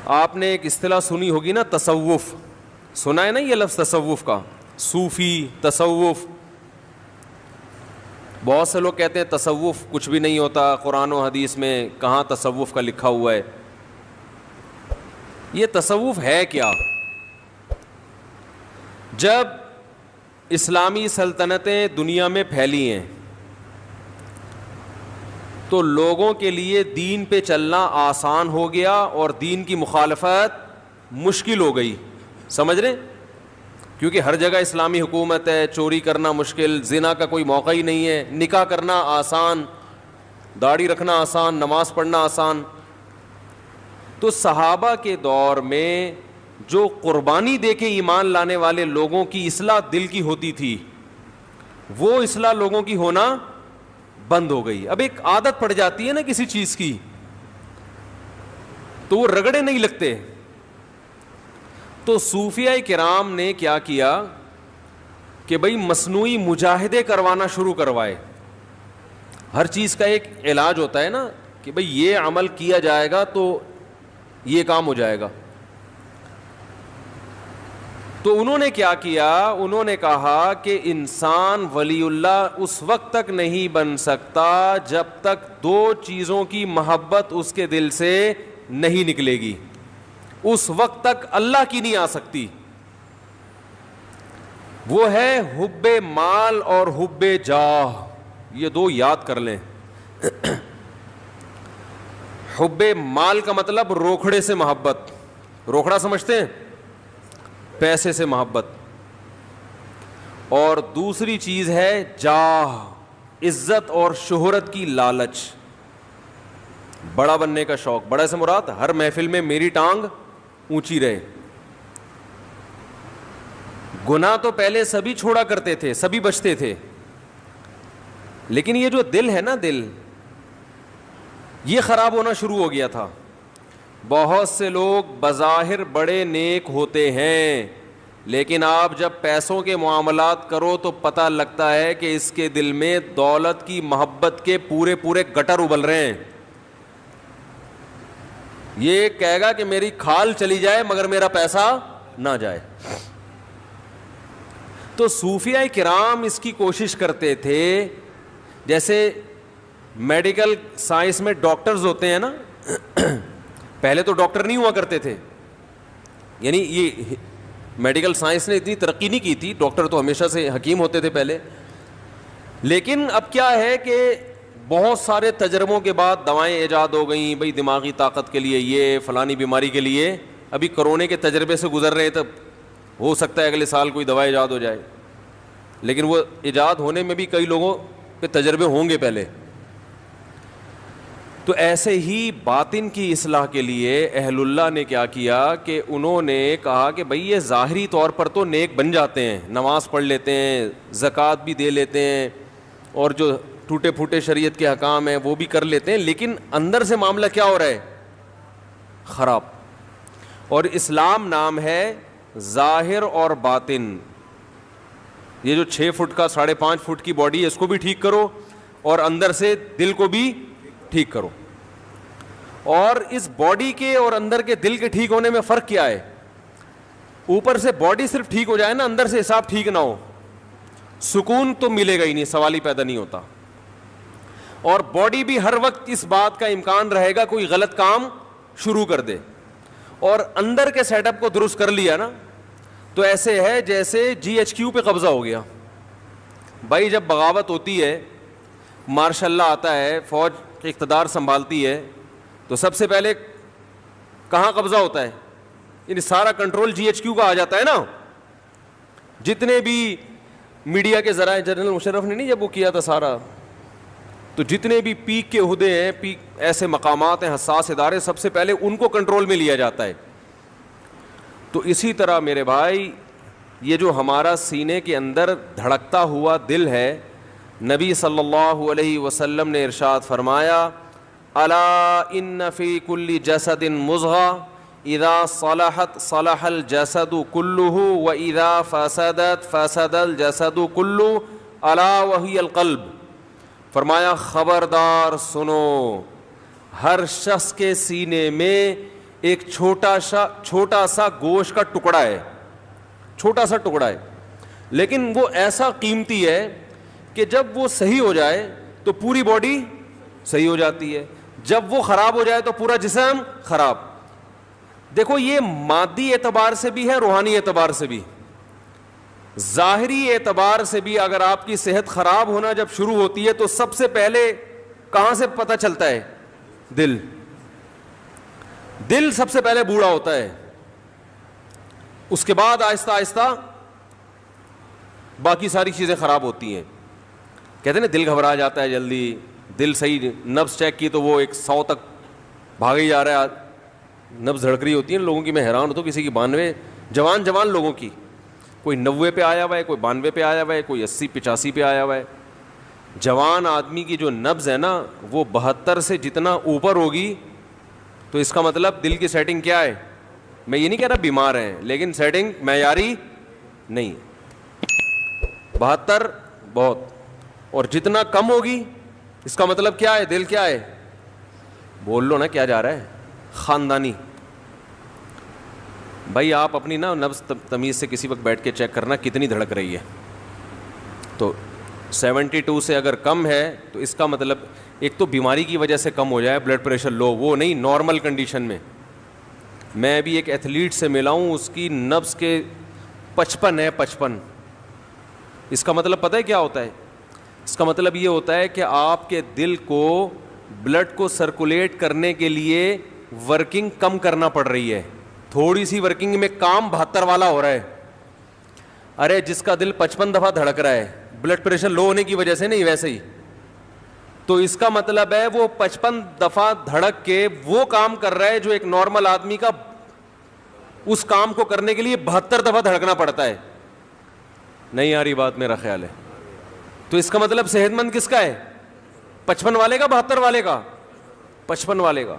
آپ نے ایک اصطلاح سنی ہوگی نا، تصوف، سنا ہے نا یہ لفظ تصوف کا، صوفی تصوف. بہت سے لوگ کہتے ہیں تصوف کچھ بھی نہیں ہوتا، قرآن و حدیث میں کہاں تصوف کا لکھا ہوا ہے. یہ تصوف ہے کیا؟ جب اسلامی سلطنتیں دنیا میں پھیلی ہیں تو لوگوں کے لیے دین پہ چلنا آسان ہو گیا اور دین کی مخالفت مشکل ہو گئی. سمجھ رہے؟ کیونکہ ہر جگہ اسلامی حکومت ہے، چوری کرنا مشکل، زنا کا کوئی موقع ہی نہیں ہے، نکاح کرنا آسان، داڑھی رکھنا آسان، نماز پڑھنا آسان. تو صحابہ کے دور میں جو قربانی دے کے ایمان لانے والے لوگوں کی اصلاح دل کی ہوتی تھی، وہ اصلاح لوگوں کی ہونا بند ہو گئی. اب ایک عادت پڑ جاتی ہے نا کسی چیز کی تو وہ رگڑے نہیں لگتے. تو صوفیاء کرام نے کیا کیا کہ بھئی مصنوعی مجاہدے کروانا شروع کروائے. ہر چیز کا ایک علاج ہوتا ہے نا کہ بھئی یہ عمل کیا جائے گا تو یہ کام ہو جائے گا. تو انہوں نے کیا کیا؟ انہوں نے کہا کہ انسان ولی اللہ اس وقت تک نہیں بن سکتا جب تک دو چیزوں کی محبت اس کے دل سے نہیں نکلے گی. اس وقت تک اللہ کی نہیں آ سکتی. وہ ہے حب مال اور حب جاہ. یہ دو یاد کر لیں. حب مال کا مطلب روکھڑے سے محبت، روکھڑا سمجھتے ہیں؟ پیسے سے محبت. اور دوسری چیز ہے جاہ، عزت اور شہرت کی لالچ، بڑا بننے کا شوق. بڑا سے مراد ہر محفل میں میری ٹانگ اونچی رہے. گناہ تو پہلے سبھی چھوڑا کرتے تھے، سبھی بچتے تھے، لیکن یہ جو دل ہے نا، دل یہ خراب ہونا شروع ہو گیا تھا. بہت سے لوگ بظاہر بڑے نیک ہوتے ہیں، لیکن آپ جب پیسوں کے معاملات کرو تو پتہ لگتا ہے کہ اس کے دل میں دولت کی محبت کے پورے پورے گٹر ابل رہے ہیں. یہ کہے گا کہ میری کھال چلی جائے مگر میرا پیسہ نہ جائے. تو صوفیاء کرام اس کی کوشش کرتے تھے. جیسے میڈیکل سائنس میں ڈاکٹرز ہوتے ہیں نا، پہلے تو ڈاکٹر نہیں ہوا کرتے تھے، یعنی یہ میڈیکل سائنس نے اتنی ترقی نہیں کی تھی، ڈاکٹر تو ہمیشہ سے حکیم ہوتے تھے پہلے. لیکن اب کیا ہے کہ بہت سارے تجربوں کے بعد دوائیں ایجاد ہو گئیں. بھئی دماغی طاقت کے لیے، یہ فلانی بیماری کے لیے. ابھی کرونے کے تجربے سے گزر رہے ہیں، تب ہو سکتا ہے اگلے سال کوئی دوا ایجاد ہو جائے، لیکن وہ ایجاد ہونے میں بھی کئی لوگوں پہ تجربے ہوں گے پہلے. تو ایسے ہی باطن کی اصلاح کے لیے اہل اللہ نے کیا کیا کہ انہوں نے کہا کہ بھئی یہ ظاہری طور پر تو نیک بن جاتے ہیں، نماز پڑھ لیتے ہیں، زکوٰۃ بھی دے لیتے ہیں، اور جو ٹوٹے پھوٹے شریعت کے احکام ہیں وہ بھی کر لیتے ہیں، لیکن اندر سے معاملہ کیا ہو رہا ہے؟ خراب. اور اسلام نام ہے ظاہر اور باطن. یہ جو 6 فٹ کا 5.5 فٹ کی باڈی ہے اس کو بھی ٹھیک کرو، اور اندر سے دل کو بھی ٹھیک کرو. اور اس باڈی کے اور اندر کے دل کے ٹھیک ہونے میں فرق کیا ہے؟ اوپر سے باڈی صرف ٹھیک ہو جائے نا، اندر سے حساب ٹھیک نہ ہو، سکون تو ملے گا ہی نہیں، سوال ہی پیدا نہیں ہوتا. اور باڈی بھی ہر وقت اس بات کا امکان رہے گا کوئی غلط کام شروع کر دے. اور اندر کے سیٹ اپ کو درست کر لیا نا تو ایسے ہے جیسے GHQ پہ قبضہ ہو گیا. بھائی جب بغاوت ہوتی ہے، مارشاء اللہ آتا ہے، فوج اقتدار سنبھالتی ہے، تو سب سے پہلے کہاں قبضہ ہوتا ہے؟ یعنی سارا کنٹرول GHQ کا آ جاتا ہے نا. جتنے بھی میڈیا کے ذرائع، جنرل مشرف نے نہیں جب وہ کیا تھا سارا، تو جتنے بھی پیک کے عہدے ہیں، پیک ایسے مقامات ہیں، حساس ادارے، سب سے پہلے ان کو کنٹرول میں لیا جاتا ہے. تو اسی طرح میرے بھائی یہ جو ہمارا سینے کے اندر دھڑکتا ہوا دل ہے، نبی صلی اللہ علیہ وسلم نے ارشاد فرمایا، الا ان فی کل جسد مضغہ اذا صلحت صلح الجسد كله واذا فسدت فسد الجسد كله الا وهي القلب. فرمایا خبردار سنو، ہر شخص کے سینے میں ایک چھوٹا سا گوشت کا ٹکڑا ہے, چھوٹا سا ٹکڑا ہے, لیکن وہ ایسا قیمتی ہے کہ جب وہ صحیح ہو جائے تو پوری باڈی صحیح ہو جاتی ہے, جب وہ خراب ہو جائے تو پورا جسم خراب. دیکھو یہ مادی اعتبار سے بھی ہے, روحانی اعتبار سے بھی. ظاہری اعتبار سے بھی اگر آپ کی صحت خراب ہونا جب شروع ہوتی ہے تو سب سے پہلے کہاں سے پتہ چلتا ہے؟ دل. دل سب سے پہلے بوڑھا ہوتا ہے, اس کے بعد آہستہ آہستہ باقی ساری چیزیں خراب ہوتی ہیں. کہتے ہیں نا دل گھبرا جاتا ہے جلدی, دل صحیح نبض چیک کی تو وہ 100 تک بھاگ ہی جا رہا ہے, نبض دھڑک رہی ہوتی ہے لوگوں کی. میں حیران ہوتا ہوں, کسی کی 92, جوان لوگوں کی, کوئی 90 پہ آیا ہوا ہے, کوئی 92 پہ آیا ہوا ہے, کوئی 80 85 پہ آیا ہوا ہے. جوان آدمی کی جو نبض ہے نا وہ 72 سے جتنا اوپر ہوگی تو اس کا مطلب دل کی سیٹنگ کیا ہے؟ میں یہ نہیں کہہ رہا بیمار ہیں, لیکن سیٹنگ معیاری نہیں. 72 بہت, اور جتنا کم ہوگی اس کا مطلب کیا ہے؟ دل کیا ہے؟ بول لو نا کیا جا رہا ہے؟ خاندانی. بھائی آپ اپنی نا نبض تمیز سے کسی وقت بیٹھ کے چیک کرنا کتنی دھڑک رہی ہے. تو 72 سے اگر کم ہے تو اس کا مطلب ایک تو بیماری کی وجہ سے کم ہو جائے, بلڈ پریشر لو, وہ نہیں, نارمل کنڈیشن میں. میں بھی ایک ایتھلیٹ سے ملا ہوں, اس کی نبض کے 55 ہے, 55. اس کا مطلب پتہ ہے کیا ہوتا ہے؟ اس کا مطلب یہ ہوتا ہے کہ آپ کے دل کو بلڈ کو سرکولیٹ کرنے کے لیے ورکنگ کم کرنا پڑ رہی ہے. تھوڑی سی ورکنگ میں کام 72 والا ہو رہا ہے. ارے جس کا دل 55 دفعہ دھڑک رہا ہے بلڈ پریشر لو ہونے کی وجہ سے نہیں, ویسے ہی. تو اس کا مطلب ہے وہ 55 دفعہ دھڑک کے وہ کام کر رہا ہے جو ایک نارمل آدمی کا اس کام کو کرنے کے لیے 72 دفعہ دھڑکنا پڑتا ہے. نہیں آ رہی بات, میرا خیال ہے. تو اس کا مطلب صحت مند کس کا ہے؟ 55 والے کا, 72 والے کا؟ 55 والے کا.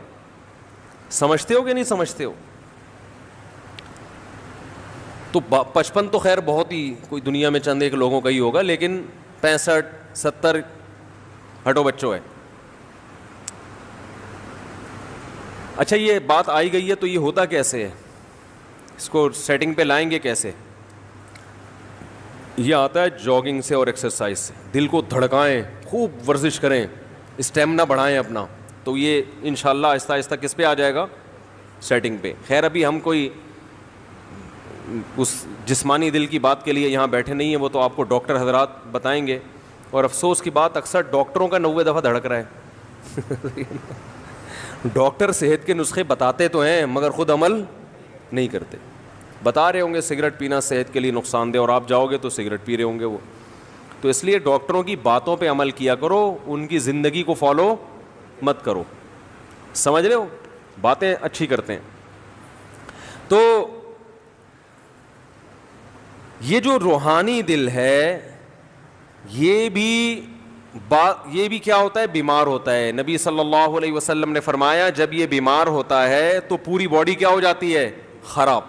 سمجھتے ہو کہ نہیں سمجھتے ہو؟ تو 55 تو خیر بہت ہی کوئی دنیا میں چند ایک لوگوں کا ہی ہوگا, لیکن 65 70 ہٹو بچوں ہے. اچھا یہ بات آئی گئی ہے تو یہ ہوتا کیسے ہے؟ اس کو سیٹنگ پہ لائیں گے کیسے؟ یہ آتا ہے جاگنگ سے اور ایکسرسائز سے. دل کو دھڑکائیں, خوب ورزش کریں, اسٹیمنا بڑھائیں اپنا, تو یہ انشاءاللہ آہستہ آہستہ کس پہ آ جائے گا؟ سیٹنگ پہ. خیر ابھی ہم کوئی اس جسمانی دل کی بات کے لیے یہاں بیٹھے نہیں ہیں, وہ تو آپ کو ڈاکٹر حضرات بتائیں گے. اور افسوس کی بات اکثر ڈاکٹروں کا 90 دفعہ دھڑک رہا ہے. ڈاکٹر صحت کے نسخے بتاتے تو ہیں مگر خود عمل نہیں کرتے. بتا رہے ہوں گے سگریٹ پینا صحت کے لیے نقصان دہ, اور آپ جاؤ گے تو سگریٹ پی رہے ہوں گے وہ. تو اس لیے ڈاکٹروں کی باتوں پہ عمل کیا کرو, ان کی زندگی کو فالو مت کرو. سمجھ رہے ہو؟ باتیں اچھی کرتے ہیں. تو یہ جو روحانی دل ہے یہ بھی کیا ہوتا ہے؟ بیمار ہوتا ہے. نبی صلی اللہ علیہ وسلم نے فرمایا جب یہ بیمار ہوتا ہے تو پوری باڈی کیا ہو جاتی ہے؟ خراب.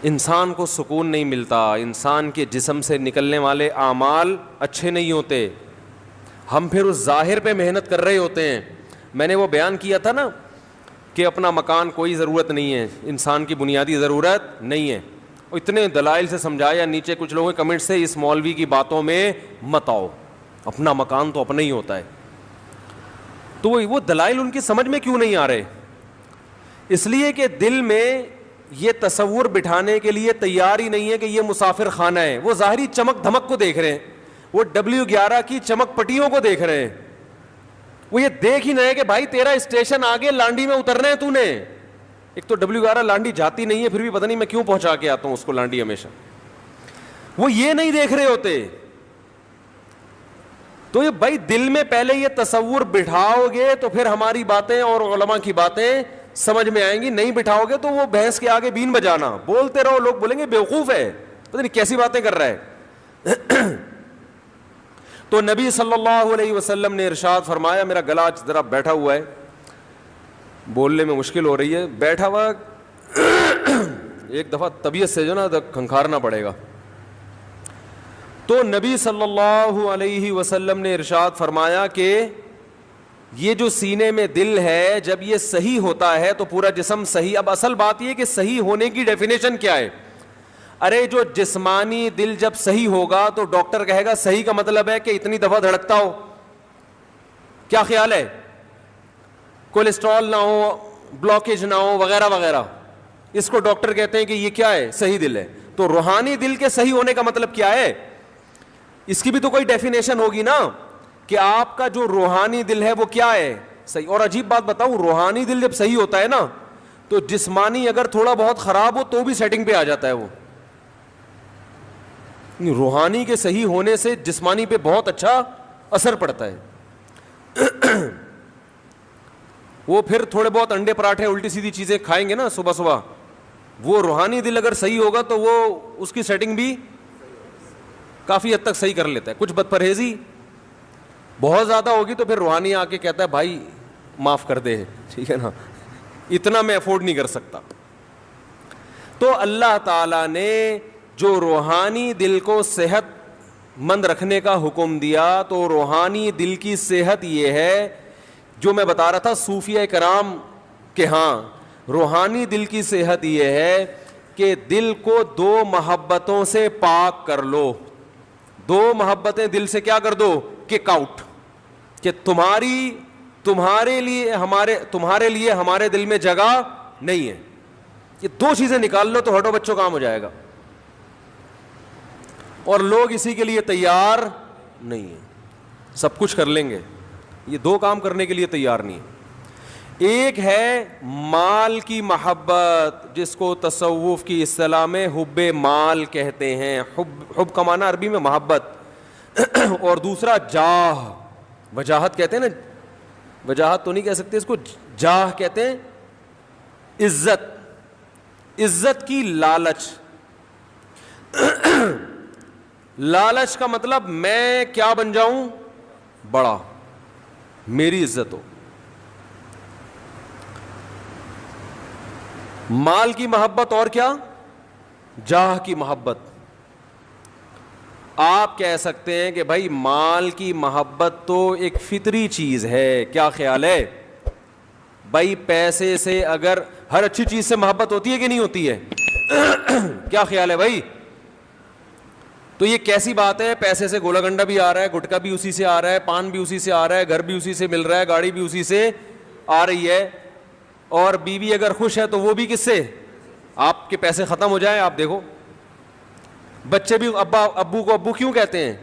انسان کو سکون نہیں ملتا, انسان کے جسم سے نکلنے والے اعمال اچھے نہیں ہوتے. ہم پھر اس ظاہر پہ محنت کر رہے ہوتے ہیں. میں نے وہ بیان کیا تھا نا کہ اپنا مکان کوئی ضرورت نہیں ہے, انسان کی بنیادی ضرورت نہیں ہے. اتنے دلائل سے سمجھایا, نیچے کچھ لوگوں کے کمنٹ سے اس مولوی کی باتوں میں مت آؤ, اپنا مکان تو اپنا ہی ہوتا ہے. تو وہ دلائل ان کی سمجھ میں کیوں نہیں آ رہے؟ اس لیے کہ دل میں یہ تصور بٹھانے کے لیے تیار ہی نہیں ہے کہ یہ مسافر خانہ ہے. وہ ظاہری چمک دھمک کو دیکھ رہے ہیں, وہ W11 کی چمک پٹیوں کو دیکھ رہے ہیں. وہ یہ دیکھ ہی نہیں ہے کہ بھائی تیرا اسٹیشن آگے لانڈی میں اترنا ہے تو نے. ایک تو W11 لانڈی جاتی نہیں ہے, پھر بھی پتہ نہیں میں کیوں پہنچا کے آتا ہوں اس کو لانڈی ہمیشہ. وہ یہ نہیں دیکھ رہے ہوتے. تو یہ بھائی دل میں پہلے یہ تصور بٹھاؤ گے تو پھر ہماری باتیں اور علماء کی باتیں سمجھ میں آئیں گی. نہیں بٹھاؤ گے تو وہ بھینس کے آگے بین بجانا, بولتے رہو, لوگ بولیں گے بیوقوف ہے, پتہ نہیں کیسی باتیں کر رہا ہے. تو نبی صلی اللہ علیہ وسلم نے ارشاد فرمایا, میرا گلا ذرا بیٹھا ہوا ہے, بولنے میں مشکل ہو رہی ہے, بیٹھا ہوا ایک دفعہ طبیعت سے جو نا کھنکھارنا پڑے گا. تو نبی صلی اللہ علیہ وسلم نے ارشاد فرمایا کہ یہ جو سینے میں دل ہے جب یہ صحیح ہوتا ہے تو پورا جسم صحیح. اب اصل بات یہ کہ صحیح ہونے کی ڈیفینیشن کیا ہے؟ ارے جو جسمانی دل جب صحیح ہوگا تو ڈاکٹر کہے گا صحیح کا مطلب ہے کہ اتنی دفعہ دھڑکتا ہو. کیا خیال ہے؟ کولیسٹرول نہ ہو, بلاکیج نہ ہو, وغیرہ وغیرہ. اس کو ڈاکٹر کہتے ہیں کہ یہ کیا ہے؟ صحیح دل ہے. تو روحانی دل کے صحیح ہونے کا مطلب کیا ہے؟ اس کی بھی تو کوئی ڈیفینیشن ہوگی نا, کہ آپ کا جو روحانی دل ہے وہ کیا ہے؟ صحیح. اور عجیب بات بتاؤں, روحانی دل جب صحیح ہوتا ہے نا تو جسمانی اگر تھوڑا بہت خراب ہو تو بھی سیٹنگ پہ آ جاتا ہے. وہ روحانی کے صحیح ہونے سے جسمانی پہ بہت اچھا اثر پڑتا ہے. وہ پھر تھوڑے بہت انڈے پراٹھے الٹی سیدھی چیزیں کھائیں گے نا صبح صبح, وہ روحانی دل اگر صحیح ہوگا تو وہ اس کی سیٹنگ بھی کافی حد تک صحیح کر لیتا ہے. کچھ بد پرہیزی بہت زیادہ ہوگی تو پھر روحانی آ کے کہتا ہے بھائی معاف کر دے, ٹھیک ہے نا, اتنا میں افورڈ نہیں کر سکتا. تو اللہ تعالیٰ نے جو روحانی دل کو صحت مند رکھنے کا حکم دیا, تو روحانی دل کی صحت یہ ہے جو میں بتا رہا تھا صوفیہ کرام کہ ہاں روحانی دل کی صحت یہ ہے کہ دل کو 2 محبتوں سے پاک کر لو. 2 محبتیں دل سے کیا کر دو؟ Kick out. کہ تمہارے لیے ہمارے دل میں جگہ نہیں ہے. یہ 2 چیزیں نکال لو تو ہٹو بچوں کام ہو جائے گا. اور لوگ اسی کے لیے تیار نہیں ہیں. سب کچھ کر لیں گے, یہ 2 کام کرنے کے لیے تیار نہیں ہے. ایک ہے مال کی محبت, جس کو تصوف کی اصطلاح میں حب مال کہتے ہیں. حب کا معنی عربی میں محبت, اور دوسرا جاہ, وجاہت کہتے ہیں نا, وجاہت تو نہیں کہہ سکتے اس کو, جاہ کہتے ہیں عزت. عزت کی لالچ. لالچ کا مطلب میں کیا بن جاؤں؟ بڑا, میری عزت ہو. مال کی محبت اور کیا؟ جاہ کی محبت. آپ کہہ سکتے ہیں کہ بھائی مال کی محبت تو ایک فطری چیز ہے. کیا خیال ہے بھائی؟ پیسے سے اگر ہر اچھی چیز سے محبت ہوتی ہے کہ نہیں ہوتی ہے؟ کیا خیال ہے بھائی؟ تو یہ کیسی بات ہے؟ پیسے سے گولا گنڈا بھی آ رہا ہے, گٹکا بھی اسی سے آ رہا ہے, پان بھی اسی سے آ رہا ہے, گھر بھی اسی سے مل رہا ہے, گاڑی بھی اسی سے آ رہی ہے, اور بیوی اگر خوش ہے تو وہ بھی کس سے؟ آپ کے پیسے ختم ہو جائیں آپ دیکھو. بچے بھی ابو کو ابو کیوں کہتے ہیں؟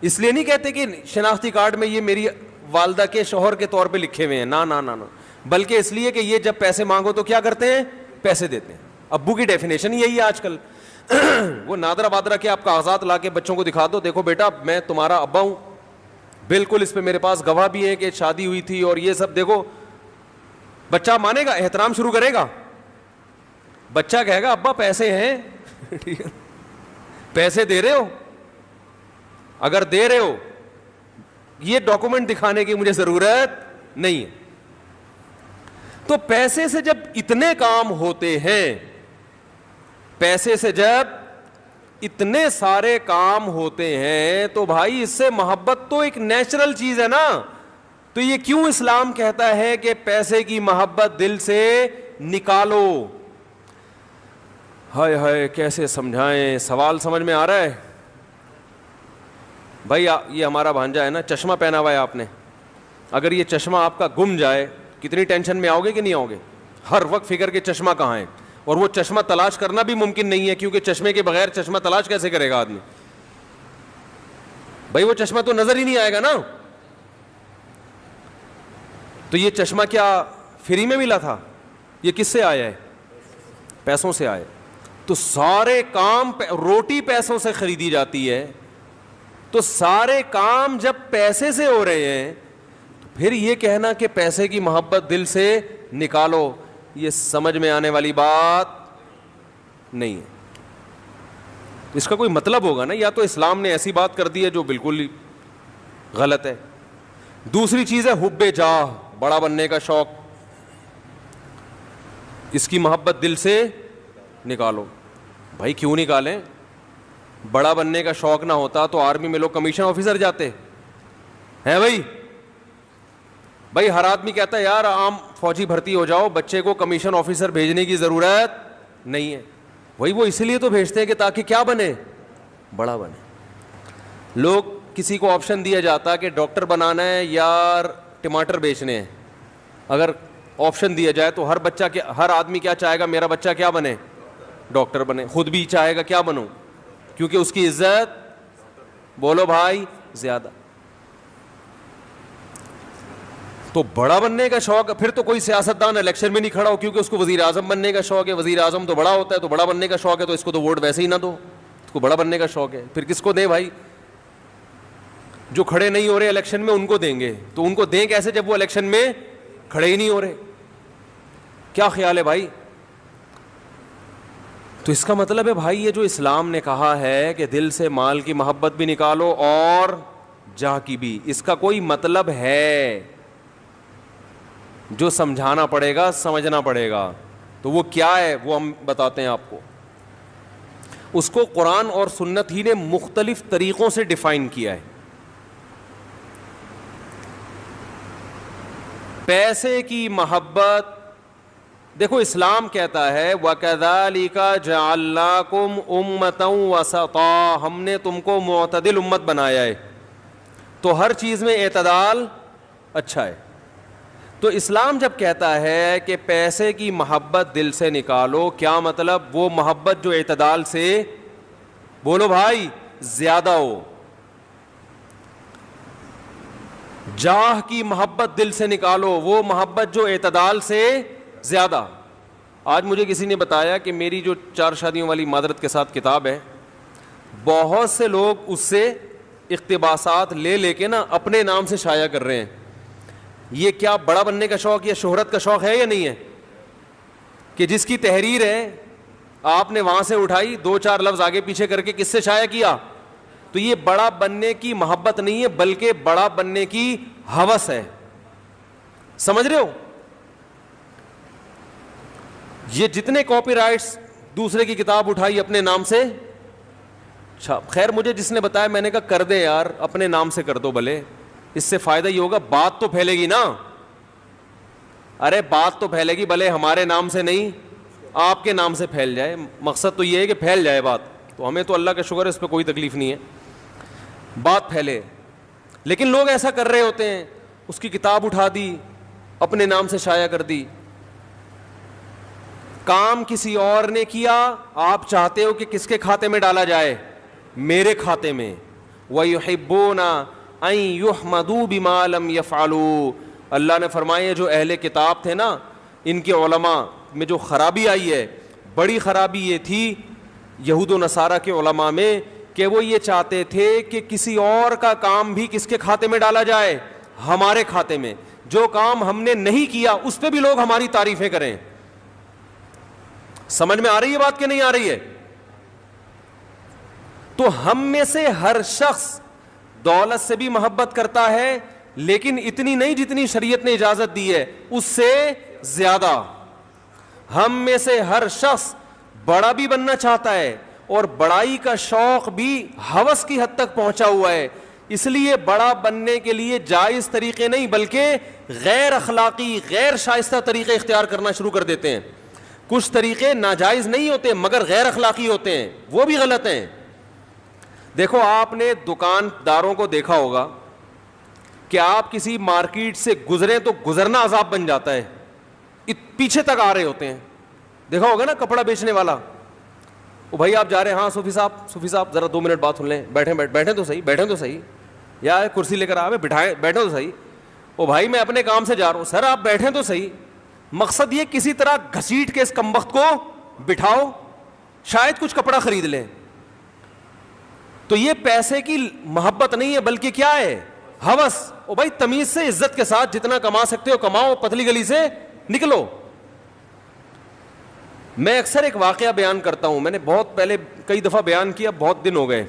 اس لیے نہیں کہتے کہ شناختی کارڈ میں یہ میری والدہ کے شوہر کے طور پہ لکھے ہوئے ہیں, نا نا نا نا, بلکہ اس لیے کہ یہ جب پیسے مانگو تو کیا کرتے ہیں؟ پیسے دیتے ہیں. ابو کی ڈیفینیشن یہی ہے آج کل. وہ نادرا بادرا کے آپ کاغذات لا کے بچوں کو دکھا دو, دیکھو بیٹا میں تمہارا ابا ہوں, بالکل اس پہ میرے پاس گواہ بھی ہے کہ شادی ہوئی تھی, اور یہ سب دیکھو. بچہ مانے گا؟ احترام شروع کرے گا. بچہ کہے گا ابا پیسے ہیں, پیسے دے رہے ہو؟ اگر دے رہے ہو یہ ڈاکومنٹ دکھانے کی مجھے ضرورت نہیں ہے. تو پیسے سے جب اتنے کام ہوتے ہیں, پیسے سے جب اتنے سارے کام ہوتے ہیں, تو بھائی اس سے محبت تو ایک نیچرل چیز ہے نا. تو یہ کیوں اسلام کہتا ہے کہ پیسے کی محبت دل سے نکالو؟ ہائے ہائے کیسے سمجھائیں؟ سوال سمجھ میں آ رہا ہے بھائی؟ یہ ہمارا بھانجا ہے نا, چشمہ پہنا ہوا ہے آپ نے, اگر یہ چشمہ آپ کا گم جائے کتنی ٹینشن میں آؤ گے کہ نہیں آؤ گے؟ ہر وقت فکر کے چشمہ کہاں ہے, اور وہ چشمہ تلاش کرنا بھی ممکن نہیں ہے, کیونکہ چشمے کے بغیر چشمہ تلاش کیسے کرے گا آدمی؟ بھائی وہ چشمہ تو نظر ہی نہیں آئے گا نا. تو یہ چشمہ کیا فری میں ملا تھا؟ یہ کس سے آیا ہے؟ پیسوں سے آئے. تو سارے کام, روٹی پیسوں سے خریدی جاتی ہے, تو سارے کام جب پیسے سے ہو رہے ہیں تو پھر یہ کہنا کہ پیسے کی محبت دل سے نکالو, یہ سمجھ میں آنے والی بات نہیں ہے. اس کا کوئی مطلب ہوگا نا, یا تو اسلام نے ایسی بات کر دی ہے جو بالکل غلط ہے. دوسری چیز ہے حب جاہ, بڑا بننے کا شوق. اس کی محبت دل سے نکالو. بھائی کیوں نکالیں؟ بڑا بننے کا شوق نہ ہوتا تو آرمی میں لوگ کمیشن آفیسر جاتے ہیں بھائی. بھائی ہر آدمی کہتا ہے یار عام فوجی بھرتی ہو جاؤ, بچے کو کمیشن آفیسر بھیجنے کی ضرورت نہیں ہے. وہی وہ اس لیے تو بھیجتے ہیں کہ تاکہ کیا بنے, بڑا بنے. لوگ کسی کو آپشن دیا جاتا کہ ڈاکٹر بنانا ہے یا ٹماٹر بیچنے ہیں, اگر آپشن دیا جائے تو ہر آدمی کیا چاہے گا, میرا بچہ کیا بنے, ڈاکٹر بنے. خود بھی چاہے گا کیا بنوں, کیونکہ اس کی عزت, بولو بھائی, زیادہ. تو بڑا بننے کا شوق, پھر تو کوئی سیاستدان الیکشن میں نہیں کھڑا ہو کیونکہ اس کو وزیر اعظم بننے کا شوق ہے. وزیر اعظم تو بڑا ہوتا ہے, تو بڑا بننے کا شوق ہے, تو اس کو تو ووٹ ویسے ہی نہ دو, اس کو بڑا بننے کا شوق ہے. پھر کس کو دیں بھائی؟ جو کھڑے نہیں ہو رہے الیکشن میں ان کو دیں گے, تو ان کو دیں کیسے جب وہ الیکشن میں کھڑے ہی نہیں ہو رہے؟ کیا خیال ہے بھائی؟ تو اس کا مطلب ہے بھائی یہ جو اسلام نے کہا ہے کہ دل سے مال کی محبت بھی نکالو اور جاہ کی بھی, اس کا کوئی مطلب ہے جو سمجھانا پڑے گا, سمجھنا پڑے گا. تو وہ کیا ہے وہ ہم بتاتے ہیں آپ کو. اس کو قرآن اور سنت ہی نے مختلف طریقوں سے ڈیفائن کیا ہے. پیسے کی محبت, دیکھو اسلام کہتا ہے وَكَذَلِكَ جَعَلْنَاكُمْ أُمَّةً وَسَطًا, ہم نے تم کو معتدل امت بنایا ہے, تو ہر چیز میں اعتدال اچھا ہے. تو اسلام جب کہتا ہے کہ پیسے کی محبت دل سے نکالو, کیا مطلب؟ وہ محبت جو اعتدال سے, بولو بھائی, زیادہ ہو. جاہ کی محبت دل سے نکالو, وہ محبت جو اعتدال سے زیادہ. آج مجھے کسی نے بتایا کہ میری جو 4 شادیوں والی معذرت کے ساتھ کتاب ہے, بہت سے لوگ اس سے اقتباسات لے کے نا اپنے نام سے شائع کر رہے ہیں. یہ کیا بڑا بننے کا شوق یا شہرت کا شوق ہے یا نہیں ہے؟ کہ جس کی تحریر ہے آپ نے وہاں سے اٹھائی, 2-4 لفظ آگے پیچھے کر کے کس سے شائع کیا, تو یہ بڑا بننے کی محبت نہیں ہے بلکہ بڑا بننے کی ہوس ہے. سمجھ رہے ہو؟ یہ جتنے کاپی رائٹس دوسرے کی کتاب اٹھائی اپنے نام سے, خیر مجھے جس نے بتایا میں نے کہا کر دے یار, اپنے نام سے کر دو بھلے, اس سے فائدہ یہ ہوگا, بات تو پھیلے گی نا. ارے بات تو پھیلے گی, بھلے ہمارے نام سے نہیں آپ کے نام سے پھیل جائے, مقصد تو یہ ہے کہ پھیل جائے بات. تو ہمیں تو اللہ کا شکر ہے, اس پہ کوئی تکلیف نہیں ہے, بات پھیلے. لیکن لوگ ایسا کر رہے ہوتے ہیں, اس کی کتاب اٹھا دی اپنے نام سے شائع کر دی. کام کسی اور نے کیا, آپ چاہتے ہو کہ کس کے کھاتے میں ڈالا جائے؟ میرے کھاتے میں. وَيُحِبُّونَ أَن يُحْمَدُوا بِمَا لَمْ يَفْعَلُوا, اللہ نے فرمایا جو اہل کتاب تھے نا, ان کے علماء میں جو خرابی آئی ہے, بڑی خرابی یہ تھی یہود و نصارہ کے علماء میں کہ وہ یہ چاہتے تھے کہ کسی اور کا کام بھی کس کے کھاتے میں ڈالا جائے؟ ہمارے کھاتے میں. جو کام ہم نے نہیں کیا اس پہ بھی لوگ ہماری تعریفیں کریں. سمجھ میں آ رہی ہے بات کہ نہیں آ رہی ہے؟ تو ہم میں سے ہر شخص دولت سے بھی محبت کرتا ہے, لیکن اتنی نہیں جتنی شریعت نے اجازت دی ہے, اس سے زیادہ. ہم میں سے ہر شخص بڑا بھی بننا چاہتا ہے اور بڑائی کا شوق بھی ہوس کی حد تک پہنچا ہوا ہے. اس لیے بڑا بننے کے لیے جائز طریقے نہیں بلکہ غیر اخلاقی, غیر شائستہ طریقے اختیار کرنا شروع کر دیتے ہیں. کچھ طریقے ناجائز نہیں ہوتے مگر غیر اخلاقی ہوتے ہیں, وہ بھی غلط ہیں. دیکھو آپ نے دکانداروں کو دیکھا ہوگا کہ آپ کسی مارکیٹ سے گزریں تو گزرنا عذاب بن جاتا ہے, پیچھے تک آ رہے ہوتے ہیں. دیکھا ہوگا نا کپڑا بیچنے والا, وہ بھائی آپ جا رہے ہیں, ہاں صوفی صاحب ذرا 2 منٹ بات سن لیں, بیٹھیں تو صحیح, یا کرسی لے کر آوے, بیٹھیں تو صحیح. وہ بھائی میں اپنے کام سے جا رہا ہوں, سر آپ بیٹھیں تو صحیح. مقصد یہ کسی طرح گھسیٹ کے اس کمبخت کو بٹھاؤ, شاید کچھ کپڑا خرید لیں. تو یہ پیسے کی محبت نہیں ہے بلکہ کیا ہے؟ ہوس. او بھائی تمیز سے عزت کے ساتھ جتنا کما سکتے ہو کماؤ, پتلی گلی سے نکلو. میں اکثر ایک واقعہ بیان کرتا ہوں, میں نے بہت پہلے کئی دفعہ بیان کیا, بہت دن ہو گئے.